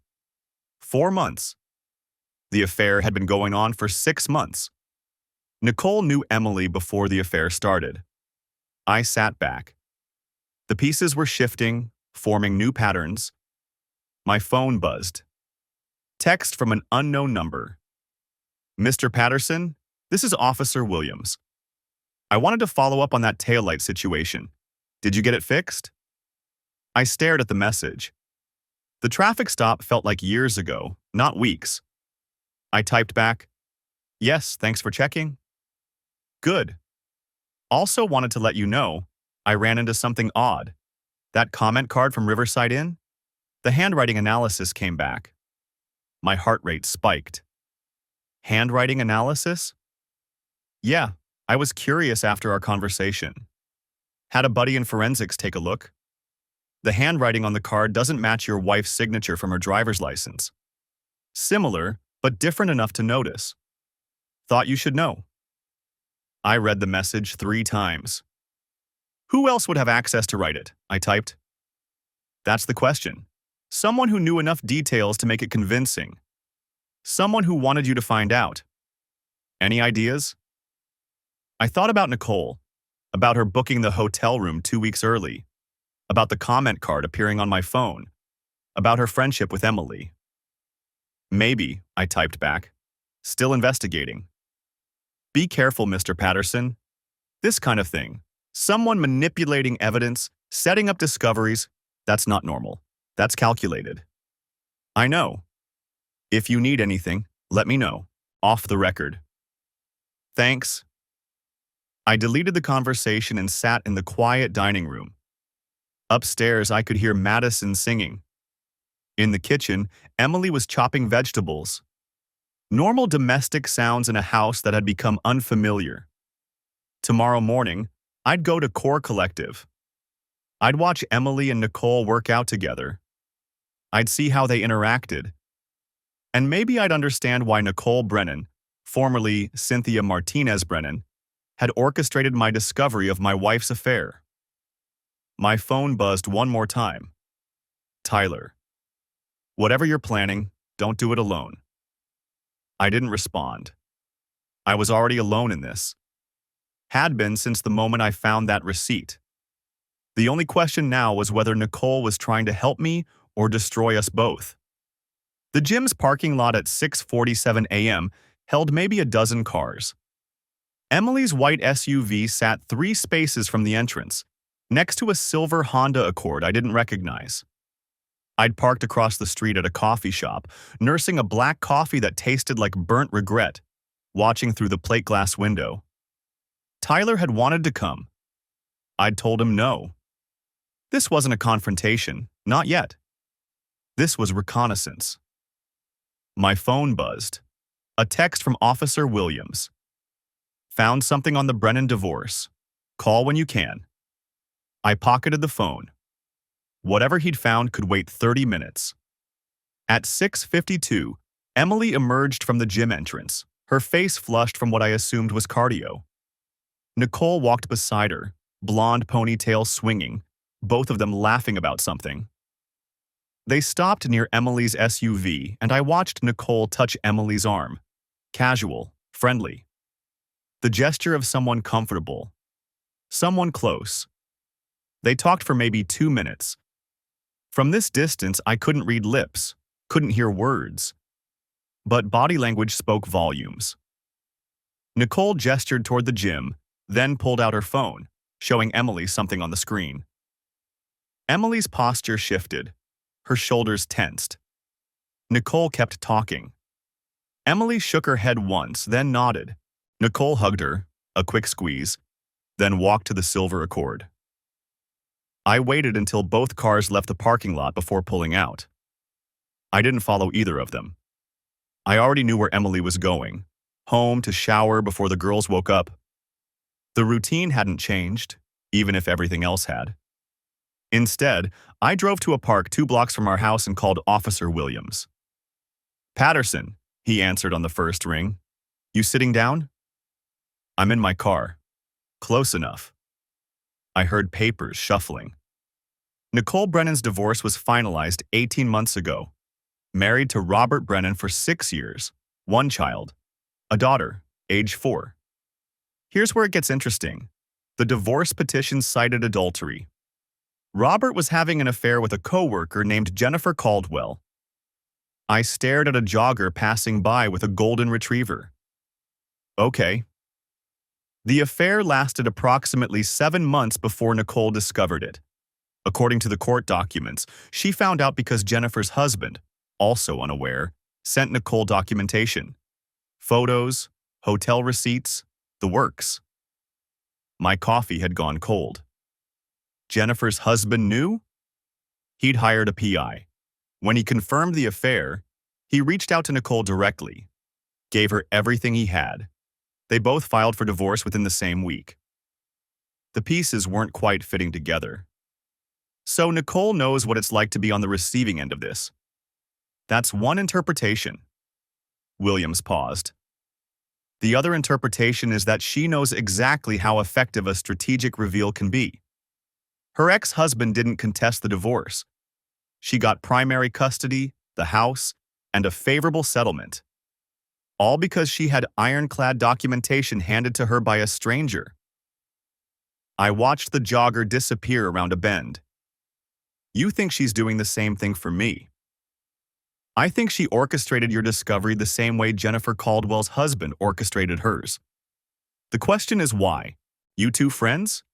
4 months. The affair had been going on for 6 months. Nicole knew Emily before the affair started. I sat back. The pieces were shifting, forming new patterns. My phone buzzed. Text from an unknown number. Mr. Patterson, this is Officer Williams. I wanted to follow up on that taillight situation. Did you get it fixed? I stared at the message. The traffic stop felt like years ago, not weeks. I typed back, Yes, thanks for checking. Good. Also wanted to let you know, I ran into something odd. That comment card from Riverside Inn? The handwriting analysis came back. My heart rate spiked. Handwriting analysis? Yeah, I was curious after our conversation. Had a buddy in forensics take a look. The handwriting on the card doesn't match your wife's signature from her driver's license. Similar, but different enough to notice. Thought you should know. I read the message 3 times. Who else would have access to write it? I typed. That's the question. Someone who knew enough details to make it convincing. Someone who wanted you to find out. Any ideas? I thought about Nicole, about her booking the hotel room 2 weeks early, about the comment card appearing on my phone, about her friendship with Emily. Maybe, I typed back. Still investigating. Be careful, Mr. Patterson. This kind of thing. Someone manipulating evidence, setting up discoveries, that's not normal. That's calculated. I know. If you need anything, let me know. Off the record. Thanks. I deleted the conversation and sat in the quiet dining room. Upstairs, I could hear Madison singing. In the kitchen, Emily was chopping vegetables. Normal domestic sounds in a house that had become unfamiliar. Tomorrow morning, I'd go to Core Collective. I'd watch Emily and Nicole work out together. I'd see how they interacted. And maybe I'd understand why Nicole Brennan, formerly Cynthia Martinez Brennan, had orchestrated my discovery of my wife's affair. My phone buzzed one more time. Tyler. Whatever you're planning, don't do it alone. I didn't respond. I was already alone in this. Had been since the moment I found that receipt. The only question now was whether Nicole was trying to help me or destroy us both. The gym's parking lot at 6:47 a.m. held maybe a dozen cars. Emily's white SUV sat 3 spaces from the entrance, next to a silver Honda Accord I didn't recognize. I'd parked across the street at a coffee shop, nursing a black coffee that tasted like burnt regret, watching through the plate glass window. Tyler had wanted to come. I'd told him no. This wasn't a confrontation, not yet. This was reconnaissance. My phone buzzed. A text from Officer Williams. Found something on the Brennan divorce. Call when you can. I pocketed the phone. Whatever he'd found could wait 30 minutes. At 6:52, Emily emerged from the gym entrance, her face flushed from what I assumed was cardio. Nicole walked beside her, blonde ponytail swinging, both of them laughing about something. They stopped near Emily's SUV, and I watched Nicole touch Emily's arm. Casual, friendly. The gesture of someone comfortable. Someone close. They talked for maybe 2 minutes. From this distance, I couldn't read lips, couldn't hear words. But body language spoke volumes. Nicole gestured toward the gym, then pulled out her phone, showing Emily something on the screen. Emily's posture shifted. Her shoulders tensed. Nicole kept talking. Emily shook her head once, then nodded. Nicole hugged her, a quick squeeze, then walked to the silver Accord. I waited until both cars left the parking lot before pulling out. I didn't follow either of them. I already knew where Emily was going, home to shower before the girls woke up. The routine hadn't changed, even if everything else had. Instead, I drove to a park 2 blocks from our house and called Officer Williams. Patterson, he answered on the first ring. You sitting down? I'm in my car. Close enough. I heard papers shuffling. Nicole Brennan's divorce was finalized 18 months ago. Married to Robert Brennan for 6 years, 1 child, a daughter, age 4. Here's where it gets interesting. The divorce petition cited adultery. Robert was having an affair with a coworker named Jennifer Caldwell. I stared at a jogger passing by with a golden retriever. Okay. The affair lasted approximately 7 months before Nicole discovered it. According to the court documents, she found out because Jennifer's husband, also unaware, sent Nicole documentation. Photos, hotel receipts, the works. My coffee had gone cold. Jennifer's husband knew? He'd hired a PI. When he confirmed the affair, he reached out to Nicole directly, gave her everything he had. They both filed for divorce within the same week. The pieces weren't quite fitting together. So Nicole knows what it's like to be on the receiving end of this. That's one interpretation. Williams paused. The other interpretation is that she knows exactly how effective a strategic reveal can be. Her ex-husband didn't contest the divorce. She got primary custody, the house, and a favorable settlement. All because she had ironclad documentation handed to her by a stranger. I watched the jogger disappear around a bend. You think she's doing the same thing for me. I think she orchestrated your discovery the same way Jennifer Caldwell's husband orchestrated hers. The question is why? You 2 friends?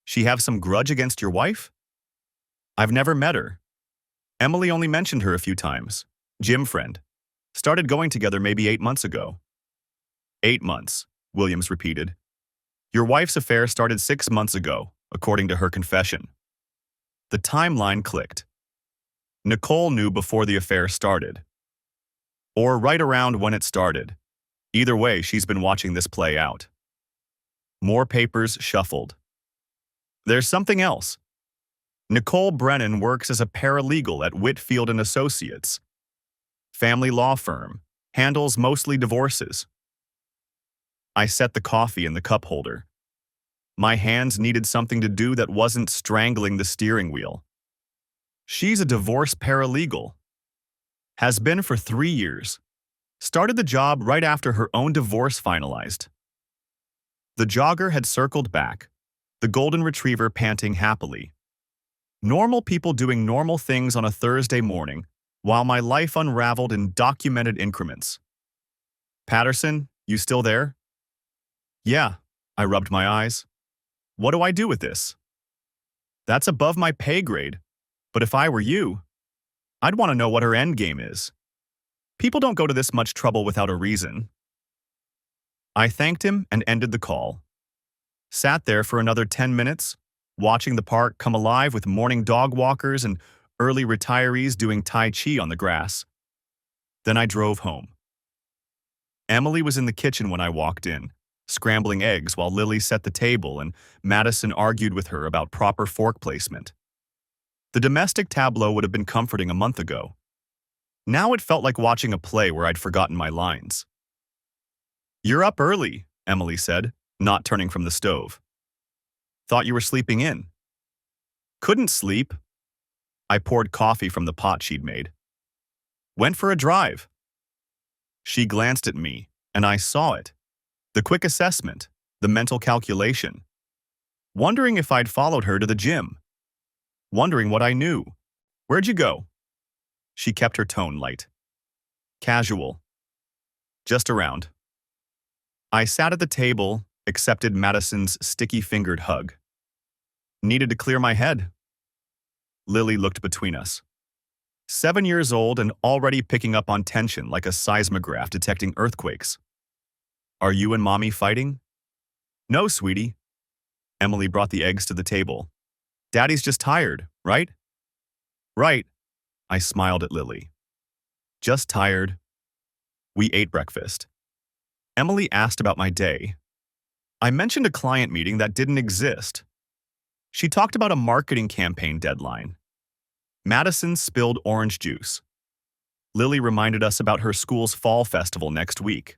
She have some grudge against your wife? I've never met her. Emily only mentioned her a few times. Gym friend. Started going together maybe 8 months ago. 8 months. Williams repeated. Your wife's affair started 6 months ago, according to her confession. The timeline clicked. Nicole knew before the affair started. Or right around when it started. Either way, she's been watching this play out. More papers shuffled. There's something else. Nicole Brennan works as a paralegal at Whitfield and Associates. Family law firm. Handles mostly divorces. I set the coffee in the cup holder. My hands needed something to do that wasn't strangling the steering wheel. She's a divorce paralegal. Has been for 3 years. Started the job right after her own divorce finalized. The jogger had circled back, the golden retriever panting happily. Normal people doing normal things on a Thursday morning, while my life unraveled in documented increments. Patterson, you still there? Yeah, I rubbed my eyes. What do I do with this? That's above my pay grade, but if I were you, I'd want to know what her endgame is. People don't go to this much trouble without a reason. I thanked him and ended the call. Sat there for another 10 minutes, watching the park come alive with morning dog walkers and early retirees doing Tai Chi on the grass. Then I drove home. Emily was in the kitchen when I walked in, scrambling eggs while Lily set the table and Madison argued with her about proper fork placement. The domestic tableau would have been comforting a month ago. Now it felt like watching a play where I'd forgotten my lines. You're up early, Emily said, not turning from the stove. Thought you were sleeping in. Couldn't sleep. I poured coffee from the pot she'd made. Went for a drive. She glanced at me, and I saw it. The quick assessment, the mental calculation. Wondering if I'd followed her to the gym. Wondering what I knew. Where'd you go? She kept her tone light. Casual. Just around. I sat at the table, accepted Madison's sticky-fingered hug. Needed to clear my head. Lily looked between us. 7 years old and already picking up on tension like a seismograph detecting earthquakes. Are you and Mommy fighting? No, sweetie. Emily brought the eggs to the table. Daddy's just tired, right? Right. I smiled at Lily. Just tired. We ate breakfast. Emily asked about my day. I mentioned a client meeting that didn't exist. She talked about a marketing campaign deadline. Madison spilled orange juice. Lily reminded us about her school's fall festival next week.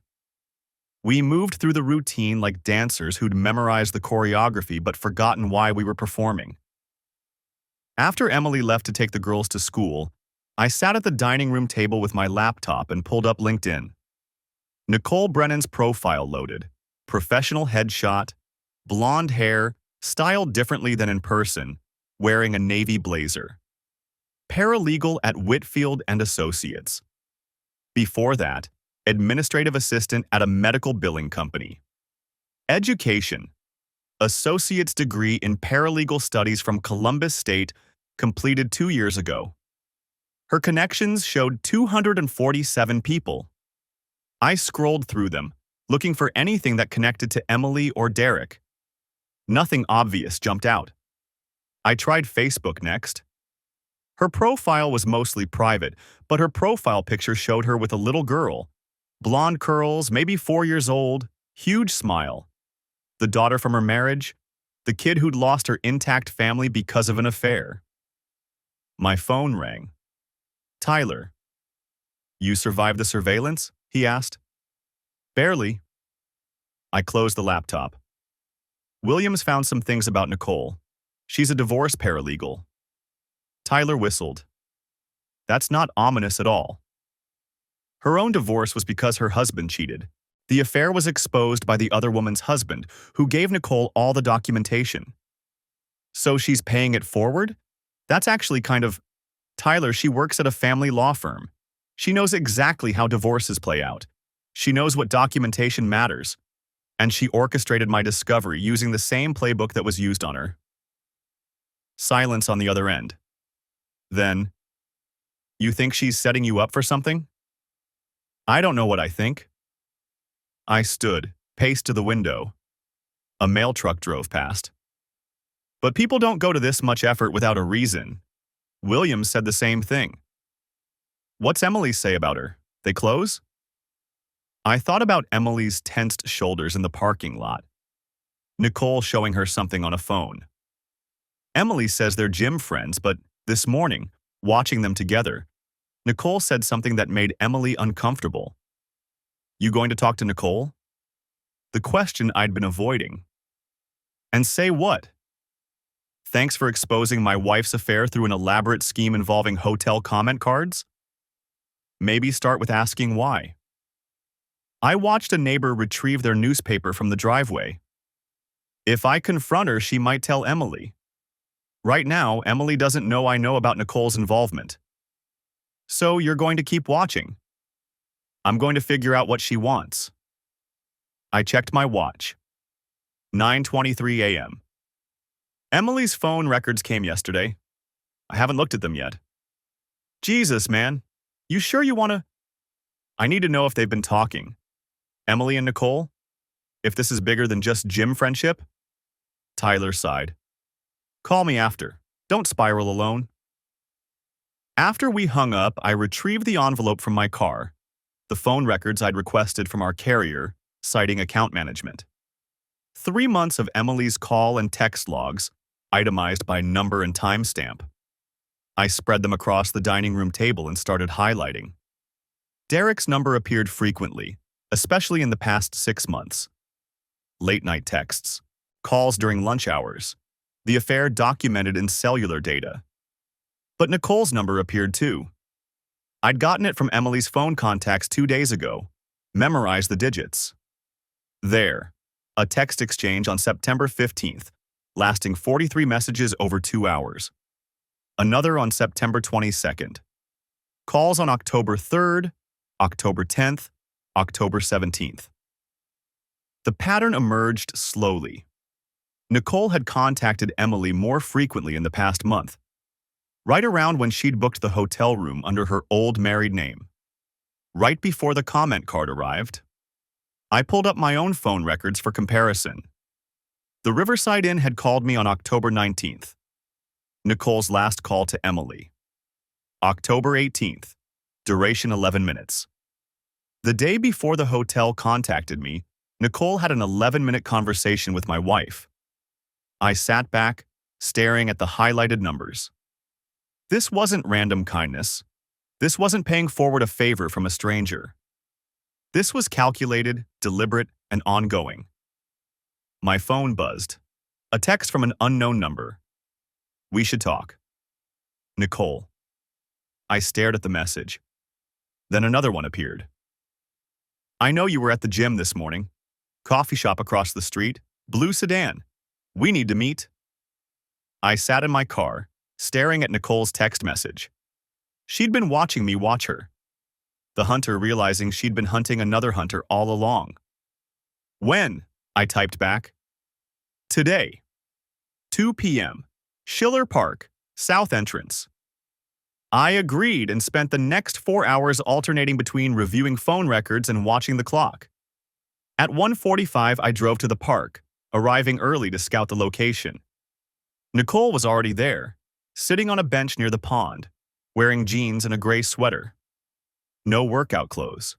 We moved through the routine like dancers who'd memorized the choreography but forgotten why we were performing. After Emily left to take the girls to school, I sat at the dining room table with my laptop and pulled up LinkedIn. Nicole Brennan's profile loaded. Professional headshot, blonde hair, styled differently than in person, wearing a navy blazer. Paralegal at Whitfield and Associates. Before that, administrative assistant at a medical billing company. Education. Associate's degree in paralegal studies from Columbus State, completed 2 years ago. Her connections showed 247 people. I scrolled through them, looking for anything that connected to Emily or Derek. Nothing obvious jumped out. I tried Facebook next. Her profile was mostly private, but her profile picture showed her with a little girl. Blonde curls, maybe 4 years old, huge smile. The daughter from her marriage, the kid who'd lost her intact family because of an affair. My phone rang. Tyler. You survived the surveillance? He asked. Barely. I closed the laptop. Williams found some things about Nicole. She's a divorce paralegal. Tyler whistled. That's not ominous at all. Her own divorce was because her husband cheated. The affair was exposed by the other woman's husband, who gave Nicole all the documentation. So she's paying it forward? That's actually kind of... Tyler, she works at a family law firm. She knows exactly how divorces play out. She knows what documentation matters. And she orchestrated my discovery using the same playbook that was used on her. Silence on the other end. Then, you think she's setting you up for something? I don't know what I think. I stood, Paced to the window. A mail truck drove past. But people don't go to this much effort without a reason. Williams said the same thing. What's Emily say about her? They close? I thought about Emily's tensed shoulders in the parking lot. Nicole showing her something on a phone. Emily says they're gym friends, but this morning, watching them together, Nicole said something that made Emily uncomfortable. You going to talk to Nicole? The question I'd been avoiding. And say what? Thanks for exposing my wife's affair through an elaborate scheme involving hotel comment cards? Maybe start with asking why. I watched a neighbor retrieve their newspaper from the driveway. If I confront her, she might tell Emily. Right now, Emily doesn't know I know about Nicole's involvement. So you're going to keep watching. I'm going to figure out what she wants. I checked my watch. 9:23 a.m. Emily's phone records came yesterday. I haven't looked at them yet. Jesus, man. You sure you want to? I need to know if they've been talking. Emily and Nicole? If this is bigger than just gym friendship? Tyler sighed. Call me after. Don't spiral alone. After we hung up, I retrieved the envelope from my car, the phone records I'd requested from our carrier, citing account management. 3 months of Emily's call and text logs, itemized by number and timestamp. I spread them across the dining room table and started highlighting. Derek's number appeared frequently, especially in the past 6 months. Late-night texts, calls during lunch hours, the affair documented in cellular data. But Nicole's number appeared too. I'd gotten it from Emily's phone contacts 2 days ago, memorized the digits. There, a text exchange on September 15th, lasting 43 messages over 2 hours. Another on September 22nd. Calls on October 3rd, October 10th, October 17th. The pattern emerged slowly. Nicole had contacted Emily more frequently in the past month, right around when she'd booked the hotel room under her old married name. Right before the comment card arrived, I pulled up my own phone records for comparison. The Riverside Inn had called me on October 19th. Nicole's last call to Emily. October 18th, duration 11 minutes. The day before the hotel contacted me, Nicole had an 11-minute conversation with my wife. I sat back, staring at the highlighted numbers. This wasn't random kindness. This wasn't paying forward a favor from a stranger. This was calculated, deliberate, and ongoing. My phone buzzed. A text from an unknown number. We should talk. Nicole. I stared at the message. Then another one appeared. I know you were at the gym this morning. Coffee shop across the street, blue sedan. We need to meet. I sat in my car, staring at Nicole's text message. She'd been watching me watch her. The hunter realizing she'd been hunting another hunter all along. When? I typed back. Today. 2 p.m. Schiller Park, South Entrance. I agreed and spent the next 4 hours alternating between reviewing phone records and watching the clock. At 1:45, I drove to the park, arriving early to scout the location. Nicole was already there, sitting on a bench near the pond, wearing jeans and a gray sweater. No workout clothes.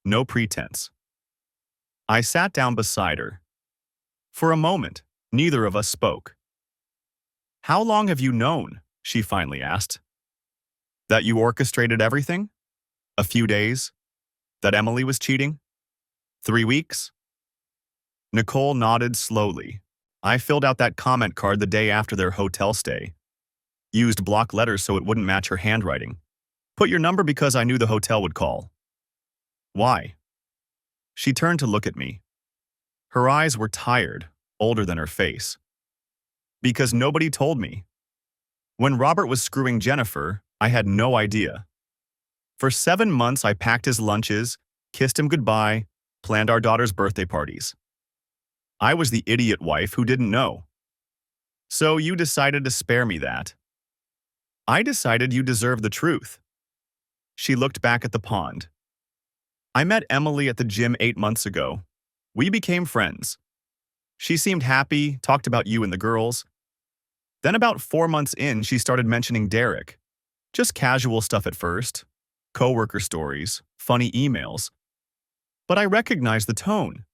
No pretense. I sat down beside her. For a moment, neither of us spoke. How long have you known? She finally asked. That you orchestrated everything? A few days? That Emily was cheating? 3 weeks? Nicole nodded slowly. I filled out that comment card the day after their hotel stay. Used block letters so it wouldn't match her handwriting. Put your number because I knew the hotel would call. Why? She turned to look at me. Her eyes were tired, older than her face. Because nobody told me. When Robert was screwing Jennifer, I had no idea. For 7 months, I packed his lunches, kissed him goodbye, planned our daughter's birthday parties. I was the idiot wife who didn't know. So you decided to spare me that. I decided you deserved the truth. She looked back at the pond. I met Emily at the gym 8 months ago. We became friends. She seemed happy, talked about you and the girls. Then about 4 months in, she started mentioning Derek. Just casual stuff at first. Coworker stories, funny emails. But I recognized the tone,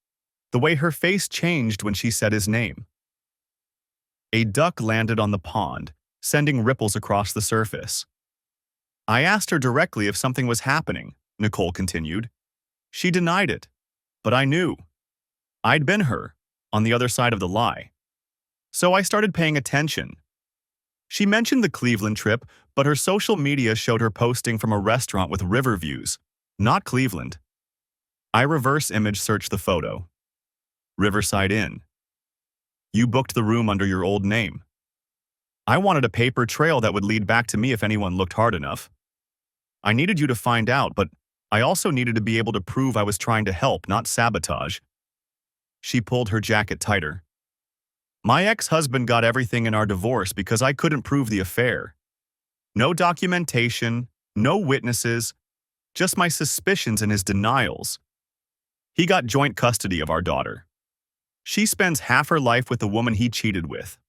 the way her face changed when she said his name. A duck landed on the pond, sending ripples across the surface. I asked her directly if something was happening, Nicole continued. She denied it, but I knew. I'd been her, on the other side of the lie. So I started paying attention. She mentioned the Cleveland trip, but her social media showed her posting from a restaurant with river views, not Cleveland. I reverse image searched the photo. Riverside Inn. You booked the room under your old name. I wanted a paper trail that would lead back to me if anyone looked hard enough. I needed you to find out, but I also needed to be able to prove I was trying to help, not sabotage. She pulled her jacket tighter. My ex-husband got everything in our divorce because I couldn't prove the affair. No documentation, no witnesses, just my suspicions and his denials. He got joint custody of our daughter. She spends half her life with the woman he cheated with.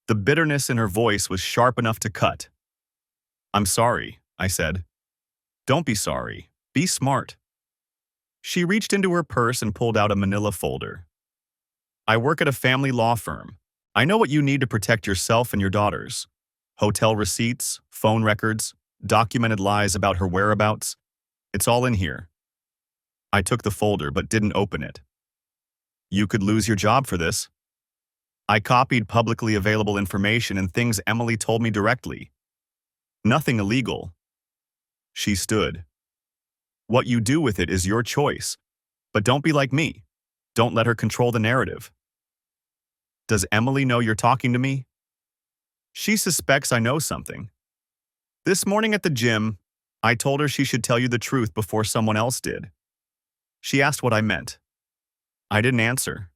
The bitterness in her voice was sharp enough to cut. I'm sorry, I said. Don't be sorry. Be smart. She reached into her purse and pulled out a manila folder. I work at a family law firm. I know what you need to protect yourself and your daughters. Hotel receipts, phone records, documented lies about her whereabouts. It's all in here. I took the folder but didn't open it. You could lose your job for this. I copied publicly available information and things Emily told me directly. Nothing illegal. She stood. What you do with it is your choice. But don't be like me. Don't let her control the narrative. Does Emily know you're talking to me? She suspects I know something. This morning at the gym, I told her she should tell you the truth before someone else did. She asked what I meant. I didn't answer.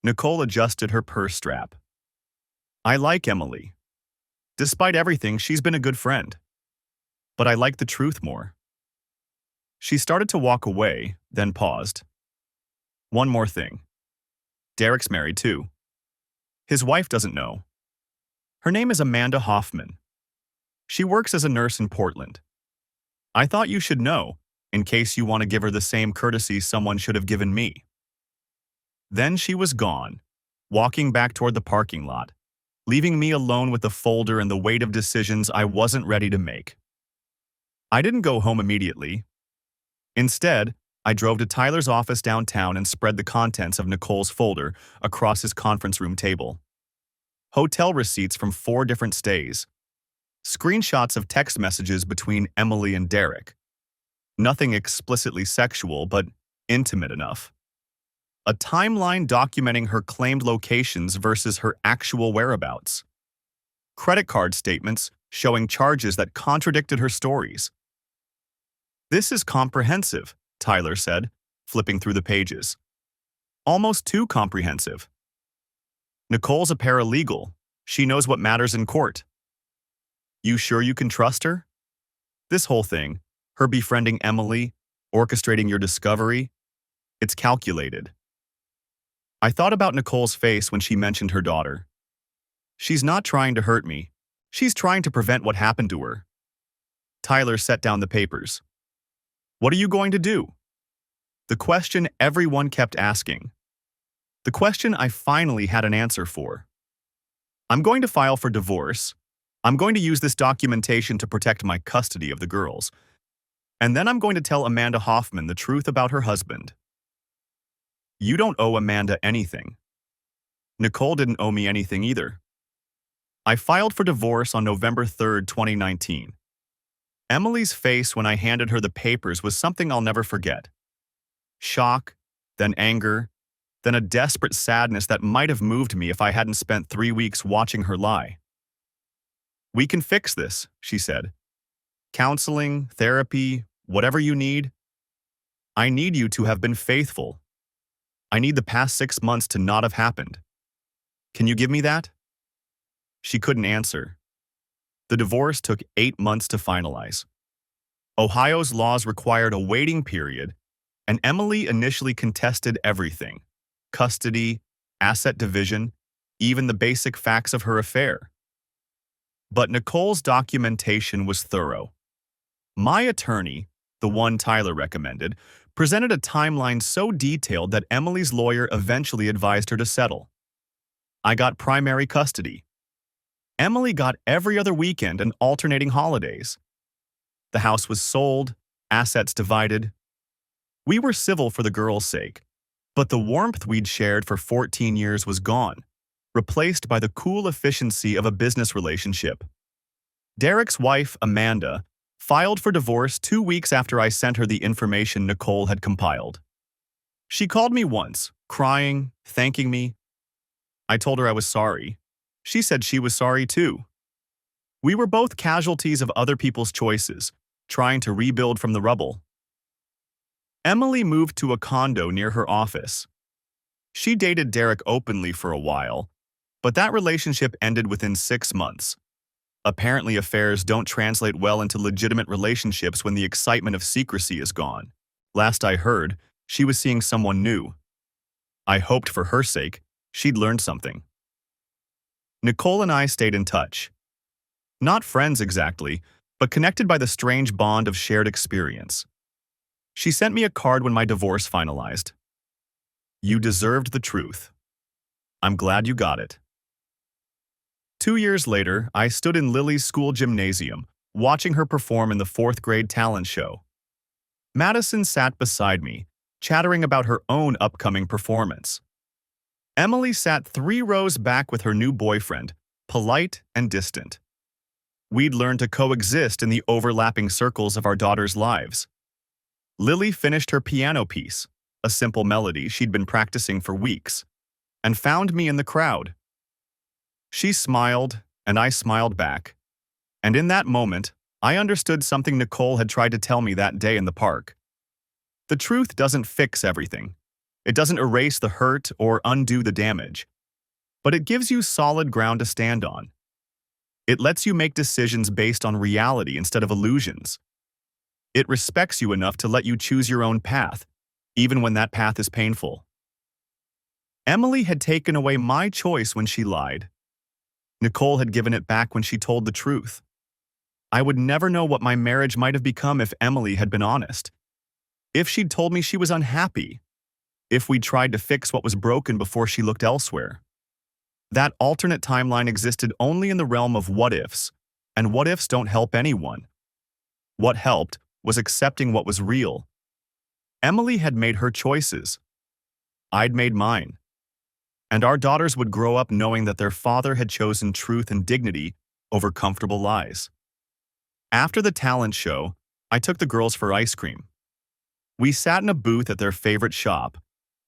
Nicole adjusted her purse strap. I like Emily. Despite everything, she's been a good friend. But I like the truth more. She started to walk away, then paused. One more thing. Derek's married too. His wife doesn't know. Her name is Amanda Hoffman. She works as a nurse in Portland. I thought you should know, in case you want to give her the same courtesy someone should have given me. Then she was gone, walking back toward the parking lot, leaving me alone with the folder and the weight of decisions I wasn't ready to make. I didn't go home immediately. Instead, I drove to Tyler's office downtown and spread the contents of Nicole's folder across his conference room table. Hotel receipts from 4 different stays. Screenshots of text messages between Emily and Derek. Nothing explicitly sexual, but intimate enough. A timeline documenting her claimed locations versus her actual whereabouts. Credit card statements showing charges that contradicted her stories. This is comprehensive, Tyler said, flipping through the pages. Almost too comprehensive. Nicole's a paralegal. She knows what matters in court. You sure you can trust her? This whole thing, her befriending Emily, orchestrating your discovery, it's calculated. I thought about Nicole's face when she mentioned her daughter. She's not trying to hurt me. She's trying to prevent what happened to her. Tyler set down the papers. What are you going to do? The question everyone kept asking. The question I finally had an answer for. I'm going to file for divorce. I'm going to use this documentation to protect my custody of the girls. And then I'm going to tell Amanda Hoffman the truth about her husband. You don't owe Amanda anything. Nicole didn't owe me anything either. I filed for divorce on November 3rd, 2019. Emily's face when I handed her the papers was something I'll never forget. Shock, then anger, then a desperate sadness that might have moved me if I hadn't spent 3 weeks watching her lie. We can fix this, she said. Counseling, therapy, whatever you need. I need you to have been faithful. I need the past 6 months to not have happened. Can you give me that? She couldn't answer. The divorce took 8 months to finalize. Ohio's laws required a waiting period, and Emily initially contested everything: custody, asset division, even the basic facts of her affair. But Nicole's documentation was thorough. My attorney, the one Tyler recommended, presented a timeline so detailed that Emily's lawyer eventually advised her to settle. I got primary custody. Emily got every other weekend and alternating holidays. The house was sold, assets divided. We were civil for the girl's sake, but the warmth we'd shared for 14 years was gone, replaced by the cool efficiency of a business relationship. Derek's wife, Amanda, filed for divorce 2 weeks after I sent her the information Nicole had compiled. She called me once, crying, thanking me. I told her I was sorry. She said she was sorry too. We were both casualties of other people's choices, trying to rebuild from the rubble. Emily moved to a condo near her office. She dated Derek openly for a while, but that relationship ended within 6 months. Apparently, affairs don't translate well into legitimate relationships when the excitement of secrecy is gone. Last I heard, she was seeing someone new. I hoped for her sake she'd learned something. Nicole and I stayed in touch. Not friends exactly, but connected by the strange bond of shared experience. She sent me a card when my divorce finalized. You deserved the truth. I'm glad you got it. 2 years later, I stood in Lily's school gymnasium, watching her perform in the 4th grade talent show. Madison sat beside me, chattering about her own upcoming performance. Emily sat 3 rows back with her new boyfriend, polite and distant. We'd learned to coexist in the overlapping circles of our daughters' lives. Lily finished her piano piece, a simple melody she'd been practicing for weeks, and found me in the crowd. She smiled, and I smiled back. And in that moment, I understood something Nicole had tried to tell me that day in the park. The truth doesn't fix everything. It doesn't erase the hurt or undo the damage. But it gives you solid ground to stand on. It lets you make decisions based on reality instead of illusions. It respects you enough to let you choose your own path, even when that path is painful. Emily had taken away my choice when she lied. Nicole had given it back when she told the truth. I would never know what my marriage might have become if Emily had been honest. If she'd told me she was unhappy. If we'd tried to fix what was broken before she looked elsewhere. That alternate timeline existed only in the realm of what-ifs, and what-ifs don't help anyone. What helped was accepting what was real. Emily had made her choices. I'd made mine. And our daughters would grow up knowing that their father had chosen truth and dignity over comfortable lies. After the talent show, I took the girls for ice cream. We sat in a booth at their favorite shop,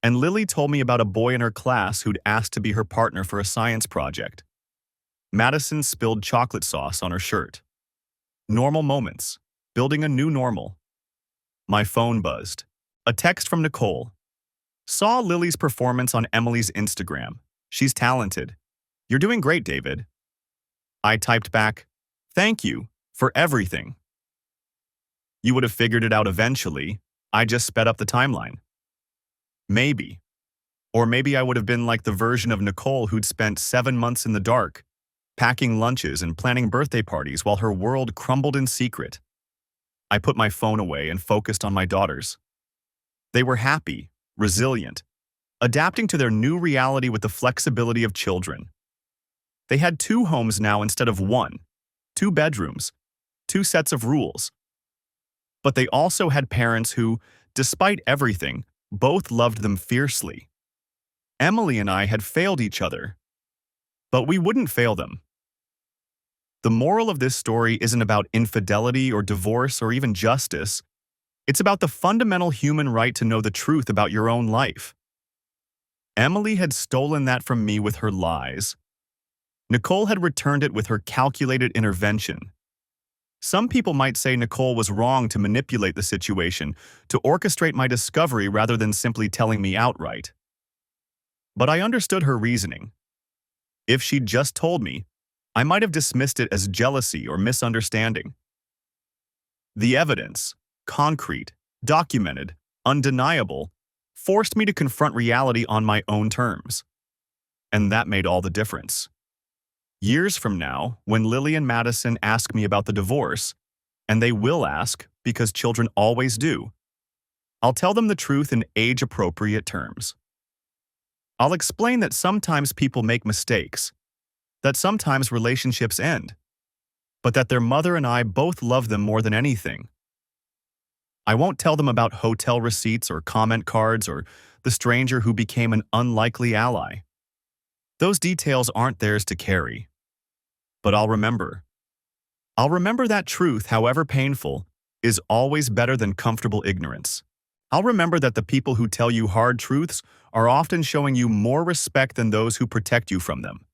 and Lily told me about a boy in her class who'd asked to be her partner for a science project. Madison spilled chocolate sauce on her shirt. Normal moments, building a new normal. My phone buzzed. A text from Nicole. Saw Lily's performance on Emily's Instagram. She's talented. You're doing great, David. I typed back, thank you for everything. You would have figured it out eventually. I just sped up the timeline. Maybe. Or maybe I would have been like the version of Nicole who'd spent 7 months in the dark, packing lunches and planning birthday parties while her world crumbled in secret. I put my phone away and focused on my daughters. They were happy, resilient, adapting to their new reality with the flexibility of children. They had 2 homes now instead of 1, 2 bedrooms, 2 sets of rules. But they also had parents who, despite everything, both loved them fiercely. Emily and I had failed each other, but we wouldn't fail them. The moral of this story isn't about infidelity or divorce or even justice. It's about the fundamental human right to know the truth about your own life. Emily had stolen that from me with her lies. Nicole had returned it with her calculated intervention. Some people might say Nicole was wrong to manipulate the situation, to orchestrate my discovery rather than simply telling me outright. But I understood her reasoning. If she'd just told me, I might have dismissed it as jealousy or misunderstanding. The evidence, concrete, documented, undeniable, forced me to confront reality on my own terms. And that made all the difference. Years from now, when Lily and Madison ask me about the divorce, and they will ask because children always do, I'll tell them the truth in age-appropriate terms. I'll explain that sometimes people make mistakes, that sometimes relationships end, but that their mother and I both love them more than anything. I won't tell them about hotel receipts or comment cards or the stranger who became an unlikely ally. Those details aren't theirs to carry. But I'll remember. I'll remember that truth, however painful, is always better than comfortable ignorance. I'll remember that the people who tell you hard truths are often showing you more respect than those who protect you from them.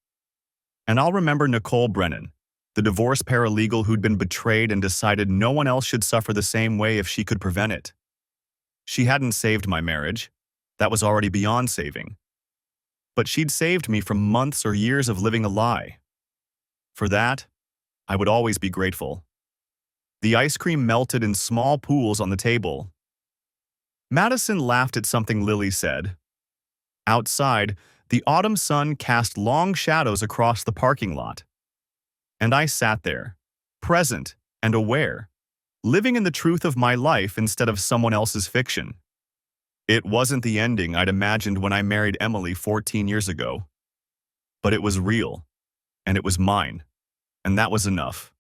And I'll remember Nicole Brennan, the divorce paralegal who'd been betrayed and decided no one else should suffer the same way if she could prevent it. She hadn't saved my marriage. That was already beyond saving. But she'd saved me from months or years of living a lie. For that, I would always be grateful. The ice cream melted in small pools on the table. Madison laughed at something Lily said. Outside, the autumn sun cast long shadows across the parking lot. And I sat there, present and aware, living in the truth of my life instead of someone else's fiction. It wasn't the ending I'd imagined when I married Emily 14 years ago. But it was real, and it was mine, and that was enough.